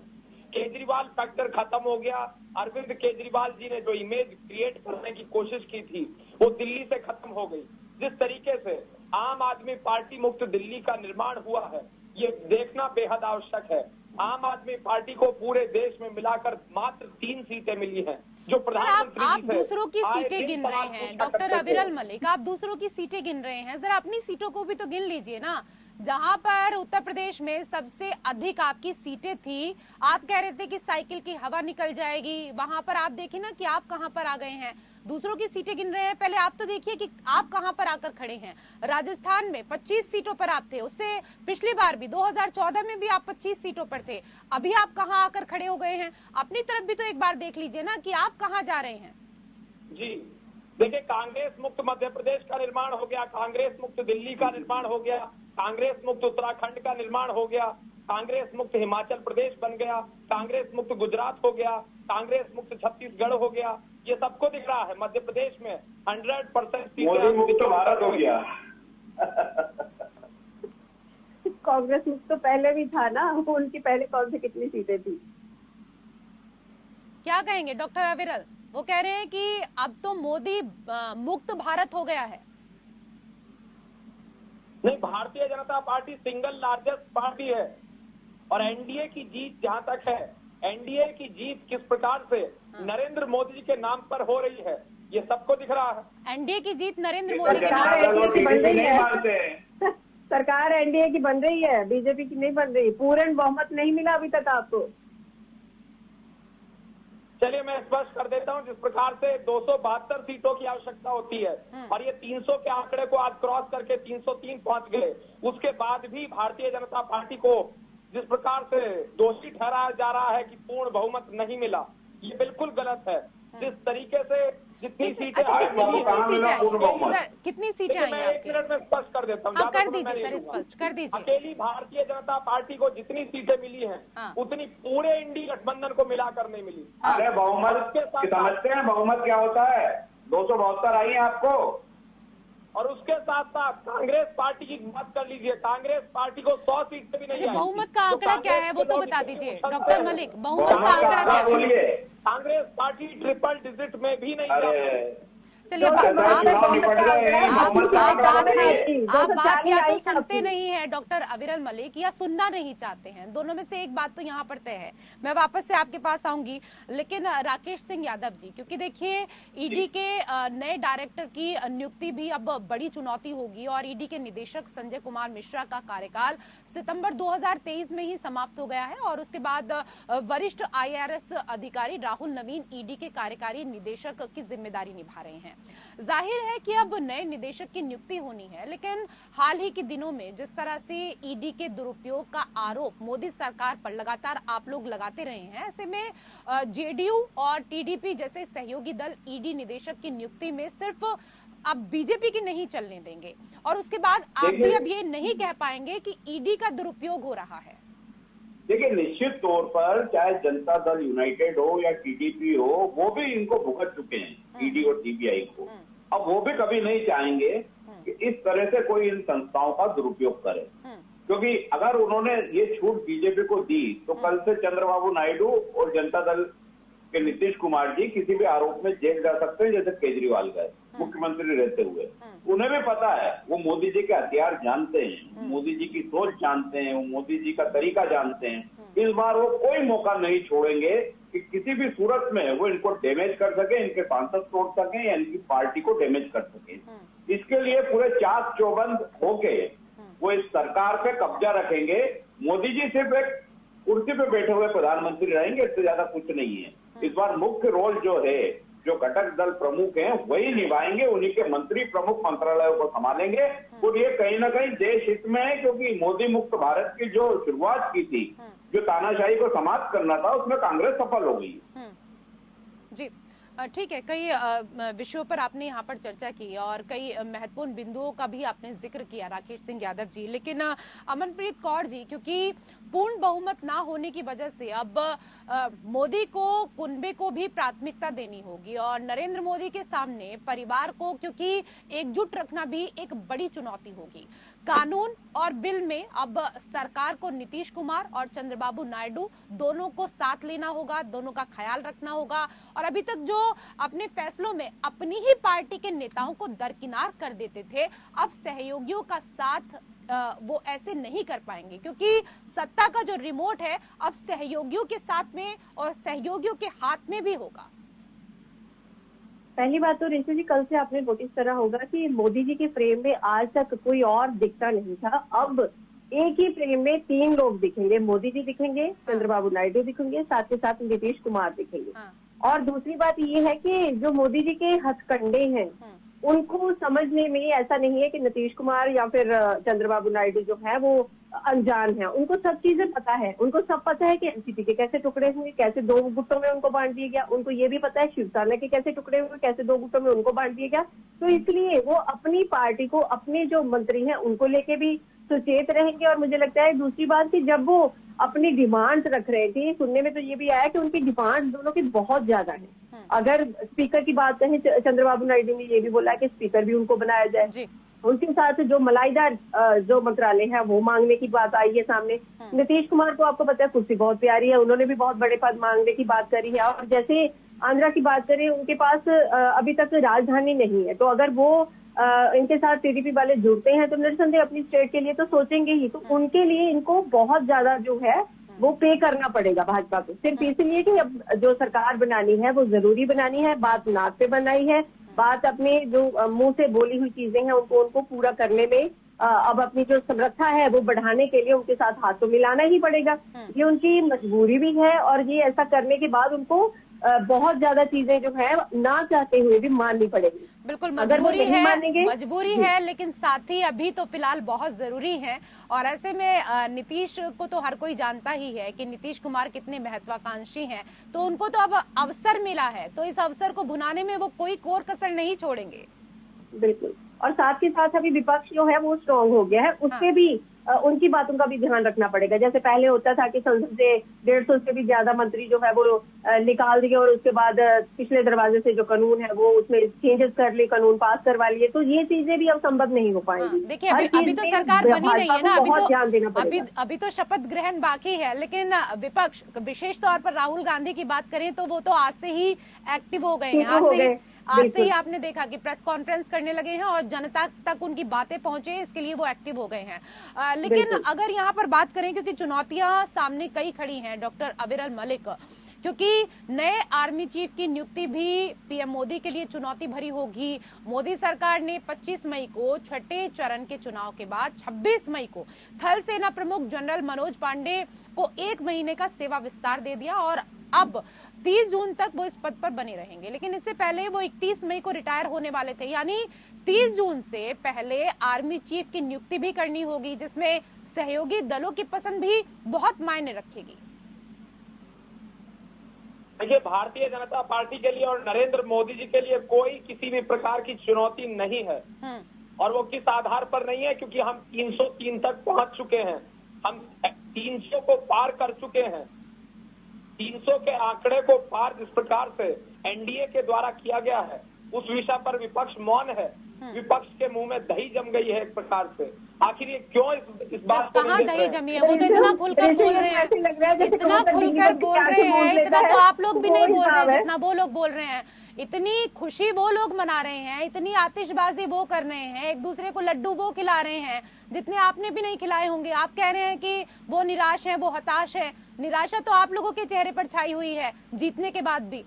केजरीवाल फैक्टर खत्म हो गया। अरविंद केजरीवाल जी ने जो इमेज क्रिएट करने की कोशिश की थी वो दिल्ली से खत्म हो गई। जिस तरीके से आम आदमी पार्टी मुक्त दिल्ली का निर्माण हुआ है, ये देखना बेहद आवश्यक है। आम आदमी पार्टी को पूरे देश में मिलाकर मात्र 3 सीटें मिली हैं, जो प्रधानमंत्री
आप दूसरों की सीटें गिन रहे हैं। डॉक्टर अविरल मलिक, आप दूसरों की सीटें गिन रहे हैं, जरा अपनी सीटों को भी तो गिन लीजिए ना। जहां पर उत्तर प्रदेश में सबसे अधिक आपकी सीटें थी, आप कह रहे थे कि साइकिल की हवा निकल जाएगी, वहां पर आप देखिए ना कि आप कहां पर आ गए हैं, दूसरों की सीटें गिन रहे हैं। पहले आप तो देखिए कि आप कहां पर आकर खड़े हैं। राजस्थान में 25 सीटों पर आप थे, उससे पिछली बार भी 2014 में भी आप 25 सीटों पर थे। अभी आप कहां आकर खड़े हो गए हैं? अपनी तरफ भी तो एक बार देख लीजिए ना कि आप कहां जा रहे हैं।
जी देखिए, कांग्रेस मुक्त मध्य प्रदेश का निर्माण हो गया, कांग्रेस मुक्त दिल्ली का निर्माण हो गया, कांग्रेस मुक्त उत्तराखंड का निर्माण हो गया, कांग्रेस मुक्त हिमाचल प्रदेश बन गया, कांग्रेस मुक्त गुजरात हो गया, कांग्रेस मुक्त छत्तीसगढ़ हो गया। ये सबको दिख रहा है मध्य प्रदेश में 100%
मोदी मुक्त भारत हो गया।
कांग्रेस मुक्त तो पहले भी था ना, उनकी पहले कौन सी कितनी सीटें थी?
क्या कहेंगे डॉक्टर अविरल? वो कह रहे हैं कि अब तो मोदी मुक्त भारत हो गया है।
नहीं, Bharatiya Janata party single largest party है और एनडीए की जीत जहां तक है, एनडीए की जीत किस प्रकार से नरेंद्र मोदी जी के नाम पर हो रही है, ये सबको दिख रहा है।
एनडीए की जीत नरेंद्र मोदी के नाम
सरकार
पर
एनडीए की बन रही है, सरकार एनडीए की बन रही है, बीजेपी की नहीं बन रही। पूर्ण बहुमत नहीं मिला अभी तक आपको।
चलिए मैं स्पष्ट कर देता हूं, जिस प्रकार से 272 सीटों की आवश्यकता होती है और ये 300 के आंकड़े को आज क्रॉस करके 303 पहुंच गए, उसके बाद भी भारतीय जनता पार्टी को जिस प्रकार से दोषी ठहराया जा रहा है कि पूर्ण बहुमत नहीं मिला, ये बिल्कुल गलत है। जिस तरीके से जितनी सीटें
कितनी सीटें आई हैं?
1 मिनट में स्पष्ट कर देता हूँ।
कर दीजिए सर, स्पष्ट कर दीजिए।
अकेली भारतीय जनता पार्टी को जितनी सीटें मिली हैं, उतनी पूरे इंडी गठबंधन को मिलाकर नहीं मिली।
अरे बहुमत समझते हैं, बहुमत क्या होता है? 272 आई है आपको।
और उसके साथ साथ कांग्रेस पार्टी की बात कर लीजिए, कांग्रेस पार्टी को 100 सीटें भी नहीं आई।
बहुमत का आंकड़ा क्या है वो तो बता दीजिए डॉक्टर मलिक, बहुमत का आंकड़ा क्या है?
कांग्रेस पार्टी ट्रिपल डिजिट में भी नहीं आई।
चलिए, आप बात या तो सुनते नहीं है डॉक्टर अविरल मलिक, या सुनना नहीं चाहते हैं, दोनों में से एक बात तो यहाँ पर तय है। मैं वापस से आपके पास आऊंगी, लेकिन राकेश सिंह यादव जी, क्योंकि देखिए ईडी के नए डायरेक्टर की नियुक्ति भी अब बड़ी चुनौती होगी और ईडी के निदेशक संजय कुमार मिश्रा का कार्यकाल सितंबर 2023 में ही समाप्त हो गया है और उसके बाद वरिष्ठ IAS अधिकारी राहुल नवीन ईडी के कार्यकारी निदेशक की जिम्मेदारी निभा रहे हैं। जाहिर है कि अब नए निदेशक की नियुक्ति होनी है, लेकिन हाल ही के दिनों में जिस तरह से ईडी के दुरुपयोग का आरोप मोदी सरकार पर लगातार आप लोग लगाते रहे हैं, ऐसे में जेडीयू और टीडीपी जैसे सहयोगी दल ईडी निदेशक की नियुक्ति में सिर्फ अब बीजेपी की नहीं चलने देंगे और उसके बाद आप भी अब ये नहीं कह पाएंगे कि ईडी का दुरुपयोग हो रहा है।
देखिए, निश्चित तौर पर चाहे जनता दल यूनाइटेड हो या टीडीपी हो, वो भी इनको भुगत चुके हैं, ईडी और सीबीआई को। अब वो भी कभी नहीं चाहेंगे कि इस तरह से कोई इन संस्थाओं का दुरुपयोग करे, क्योंकि अगर उन्होंने ये छूट बीजेपी को दी तो कल से चंद्रबाबू नायडू और जनता दल के नीतीश कुमार जी किसी भी आरोप में जेल जा सकते हैं, जैसे केजरीवाल गए मुख्यमंत्री रहते हुए। उन्हें भी पता है, वो मोदी जी के हथियार जानते हैं, मोदी जी की सोच जानते हैं, वो मोदी जी का तरीका जानते हैं। इस बार वो कोई मौका नहीं छोड़ेंगे कि किसी भी सूरत में वो इनको डैमेज कर सके, इनके सांसद तोड़ सके या इनकी पार्टी को डैमेज कर सके। इसके लिए पूरे चाक चौबंद होके वो इस सरकार पे कब्जा रखेंगे। मोदी जी सिर्फ एक कुर्सी पे बैठे हुए प्रधानमंत्री रहेंगे, इससे ज्यादा कुछ नहीं है। इस बार मुख्य रोल जो है, जो घटक दल प्रमुख हैं वही निभाएंगे, उन्हीं के मंत्री प्रमुख मंत्रालयों को संभालेंगे और ये कहीं ना कहीं देश हित में है, क्योंकि मोदी मुक्त भारत की जो शुरुआत की थी, जो तानाशाही को समाप्त करना था, उसमें कांग्रेस सफल हो गई।
जी ठीक है, कई विषयों पर आपने यहाँ पर चर्चा की और कई महत्वपूर्ण बिंदुओं का भी आपने जिक्र किया राकेश सिंह यादव जी, लेकिन अमनप्रीत कौर जी, क्योंकि पूर्ण बहुमत ना होने की वजह से अब मोदी को कुनबे को भी प्राथमिकता देनी होगी और नरेंद्र मोदी के सामने परिवार को क्योंकि एकजुट रखना भी एक बड़ी चुनौती होगी। कानून और बिल में अब सरकार को नीतीश कुमार और चंद्रबाबू नायडू दोनों को साथ लेना होगा, दोनों का ख्याल रखना होगा और अभी तक जो अपने फैसलों में अपनी ही पार्टी के नेताओं को दरकिनार कर देते थे, अब सहयोगियों का साथ वो ऐसे नहीं कर पाएंगे, क्योंकि सत्ता का जो रिमोट है अब सहयोगियों के साथ में और सहयोगियों के हाथ में भी होगा।
पहली बात तो ऋषि जी, कल से आपने नोटिस करा होगा कि मोदी जी के फ्रेम में आज तक कोई और दिखता नहीं था। अब एक ही फ्रेम में 3 लोग दिखेंगे, मोदी जी दिखेंगे, चंद्रबाबू नायडू दिखेंगे, साथ के साथ नीतीश कुमार दिखेंगे। और दूसरी बात ये है कि जो मोदी जी के हथकंडे हैं उनको समझने में ऐसा नहीं है कि नीतीश कुमार या फिर चंद्रबाबू नायडू जो है वो अनजान है। उनको सब चीजें पता है, उनको सब पता है कि एनसीपी के कैसे टुकड़े हुए, कैसे 2 गुटों में उनको बांट दिया गया। उनको ये भी पता है शिवसेना के कैसे टुकड़े हुए, कैसे 2 गुटों में उनको बांट दिया गया। तो इसलिए वो अपनी पार्टी को, अपने जो मंत्री हैं उनको लेके भी सुचेत रहेंगे। और मुझे लगता है दूसरी बात कि जब वो अपनी डिमांड्स रख रहे थे, सुनने में तो ये भी आया कि उनकी डिमांड दोनों की बहुत ज्यादा है। अगर स्पीकर की बात करें, चंद्रबाबू नायडू ने ये भी बोला कि स्पीकर भी उनको बनाया जाए। उनके साथ जो मलाईदार जो मंत्रालय है वो मांगने की बात आई है सामने। नीतीश कुमार को आपको पता है कुर्सी बहुत प्यारी है, उन्होंने भी बहुत बड़े पद मांगने की बात करी है। और जैसे आंध्रा की बात करें, उनके पास अभी तक राजधानी नहीं है, तो अगर वो इनके साथ टीडीपी वाले जुड़ते हैं तो निस्संदेह अपनी स्टेट के लिए तो सोचेंगे ही। तो उनके लिए इनको बहुत ज्यादा जो है वो पे करना पड़ेगा भाजपा को, सिर्फ इसलिए कि अब जो सरकार बनानी है वो जरूरी बनानी है। बात नाक पे बनाई है, बात अपने जो मुंह से बोली हुई चीजें हैं उनको पूरा करने में अब अपनी जो समर्था है वो बढ़ाने के लिए उनके साथ हाथ तो मिलाना ही पड़ेगा। ये उनकी मजबूरी भी है और ये ऐसा करने के बाद उनको बहुत ज्यादा चीजें जो है ना चाहते हुए भी माननी पड़ेगी।
बिल्कुल मजबूरी है, लेकिन साथ ही अभी तो फिलहाल बहुत जरूरी है। और ऐसे में नीतीश को तो हर कोई जानता ही है कि नीतीश कुमार कितने महत्वाकांक्षी हैं, तो उनको तो अब अवसर मिला है, तो इस अवसर को भुनाने में वो कोई कोर कसर नहीं छोड़ेंगे।
बिल्कुल, और साथ ही साथ अभी विपक्ष जो है वो स्ट्रांग हो गया है, उससे भी उनकी बातों का भी ध्यान रखना पड़ेगा। जैसे पहले होता था कि संसद से 150 से भी ज्यादा मंत्री जो है वो निकाल दिए और उसके बाद पिछले दरवाजे से जो कानून है वो उसमें चेंजेस कर लिए, कानून पास करवा लिए। तो ये चीजें भी अब संभव नहीं हो पाएंगी।
देखिए अभी तो सरकार बनी नहीं है ना, अभी तो शपथ ग्रहण बाकी है। लेकिन विपक्ष, विशेष तौर पर राहुल गांधी की बात करें तो वो तो आज से ही एक्टिव हो गए हैं। आज से ही आपने देखा कि प्रेस कॉन्फ्रेंस करने लगे हैं और जनता तक उनकी बातें पहुंचे, इसके लिए वो एक्टिव हो गए हैं। लेकिन अगर यहाँ पर बात करें, क्योंकि चुनौतियां सामने कई खड़ी हैं डॉक्टर अविरल मलिक, क्योंकि नए आर्मी चीफ की नियुक्ति भी पीएम मोदी के लिए चुनौती भरी होगी। मोदी सरकार ने 25 मई को छठे चरण के चुनाव के बाद 26 मई को थल सेना प्रमुख जनरल मनोज पांडे को 1 महीने का सेवा विस्तार दे दिया और अब 30 जून तक वो इस पद पर बने रहेंगे। लेकिन इससे पहले वो 31 मई को रिटायर होने वाले थे, यानी 30 जून से पहले आर्मी चीफ की नियुक्ति भी करनी होगी, जिसमें सहयोगी दलों की पसंद भी बहुत मायने रखेगी।
देखिए, भारतीय जनता पार्टी के लिए और नरेंद्र मोदी जी के लिए कोई किसी भी प्रकार की चुनौती नहीं है। और वो किस आधार पर नहीं है, क्योंकि हम 303 तक पहुंच चुके हैं, हम 300 को पार कर चुके हैं। 300 के आंकड़े को पार जिस प्रकार से एनडीए के द्वारा किया गया है, उस विषय पर विपक्ष मौन है। विपक्ष के मुंह में दही जम गई है एक प्रकार से। आखिर ये क्यों इस बात को
कहाँ दही जमी है? वो तो इतना खुलकर बोल रहे हैं, इतना खुलकर बोल रहे हैं, इतना तो आप लोग भी नहीं बोल रहे हैं जितना वो लोग बोल रहे हैं। इतनी खुशी वो लोग मना रहे हैं, इतनी आतिशबाजी वो कर रहे हैं, एक दूसरे को लड्डू वो खिला रहे हैं जितने आपने भी नहीं खिलाए होंगे। आप कह रहे हैं कि वो निराश है, वो हताश है। निराशा तो आप लोगों के चेहरे पर छाई हुई है जीतने के बाद भी।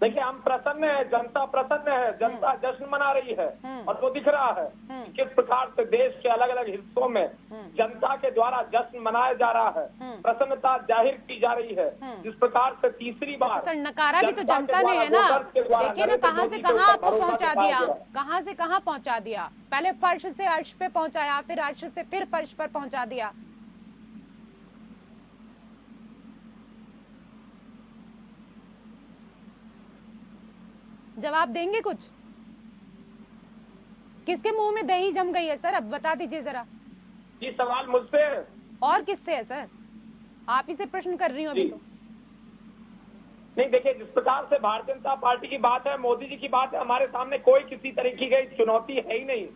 देखिए, हम प्रसन्न है, जनता प्रसन्न है, जनता जश्न मना रही है और वो दिख रहा है किस प्रकार से देश के अलग अलग हिस्सों में जनता के द्वारा जश्न मनाया जा रहा है, प्रसन्नता जाहिर की जा रही है। जिस प्रकार से तीसरी बार
सर नकारा भी तो जनता ने है ना। देखिए ना, कहां से कहां आपको पहुंचा दिया, कहां से कहां पहुंचा दिया। पहले फर्श से अर्श पे पहुंचाया, फिर अर्श से फिर फर्श पर पहुंचा दिया। जवाब देंगे कुछ? किसके मुंह में दही जम गई है सर, अब बता दीजिए जरा।
ये सवाल मुझसे है
और किससे है सर? आप ही से प्रश्न कर रही हूँ अभी तो।
नहीं, देखिए, जिस प्रकार से भारतीय जनता पार्टी की बात है, मोदी जी की बात है, हमारे सामने कोई किसी तरीके की चुनौती है ही नहीं।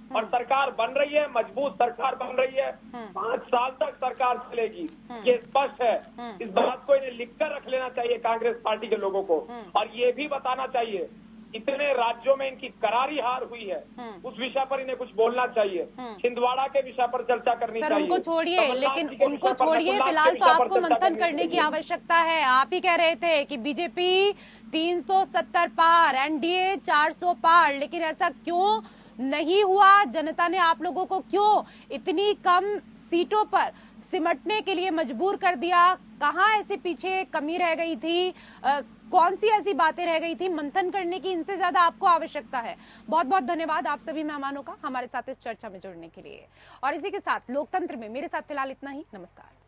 और सरकार बन रही है, मजबूत सरकार बन रही है, 5 साल तक सरकार चलेगी, ये स्पष्ट है। इस बात को इन्हें लिखकर रख लेना चाहिए कांग्रेस पार्टी के लोगों को। और ये भी बताना चाहिए इतने राज्यों में इनकी करारी हार हुई है, उस विषय पर इन्हें कुछ बोलना चाहिए। छिंदवाड़ा के विषय पर चर्चा करनी चाहिए।
उनको छोड़िए, लेकिन उनको छोड़िए, फिलहाल तो आपको मंथन करने की आवश्यकता है। आप ही कह रहे थे कि बीजेपी 370 पार, एनडीए 400 पार, लेकिन ऐसा क्यों नहीं हुआ? जनता ने आप लोगों को क्यों इतनी कम सीटों पर सिमटने के लिए मजबूर कर दिया? कहाँ ऐसे पीछे कमी रह गई थी? कौन सी ऐसी बातें रह गई थी? मंथन करने की इनसे ज्यादा आपको आवश्यकता है। बहुत बहुत धन्यवाद आप सभी मेहमानों का हमारे साथ इस चर्चा में जुड़ने के लिए। और इसी के साथ लोकतंत्र में मेरे साथ फिलहाल इतना ही। नमस्कार।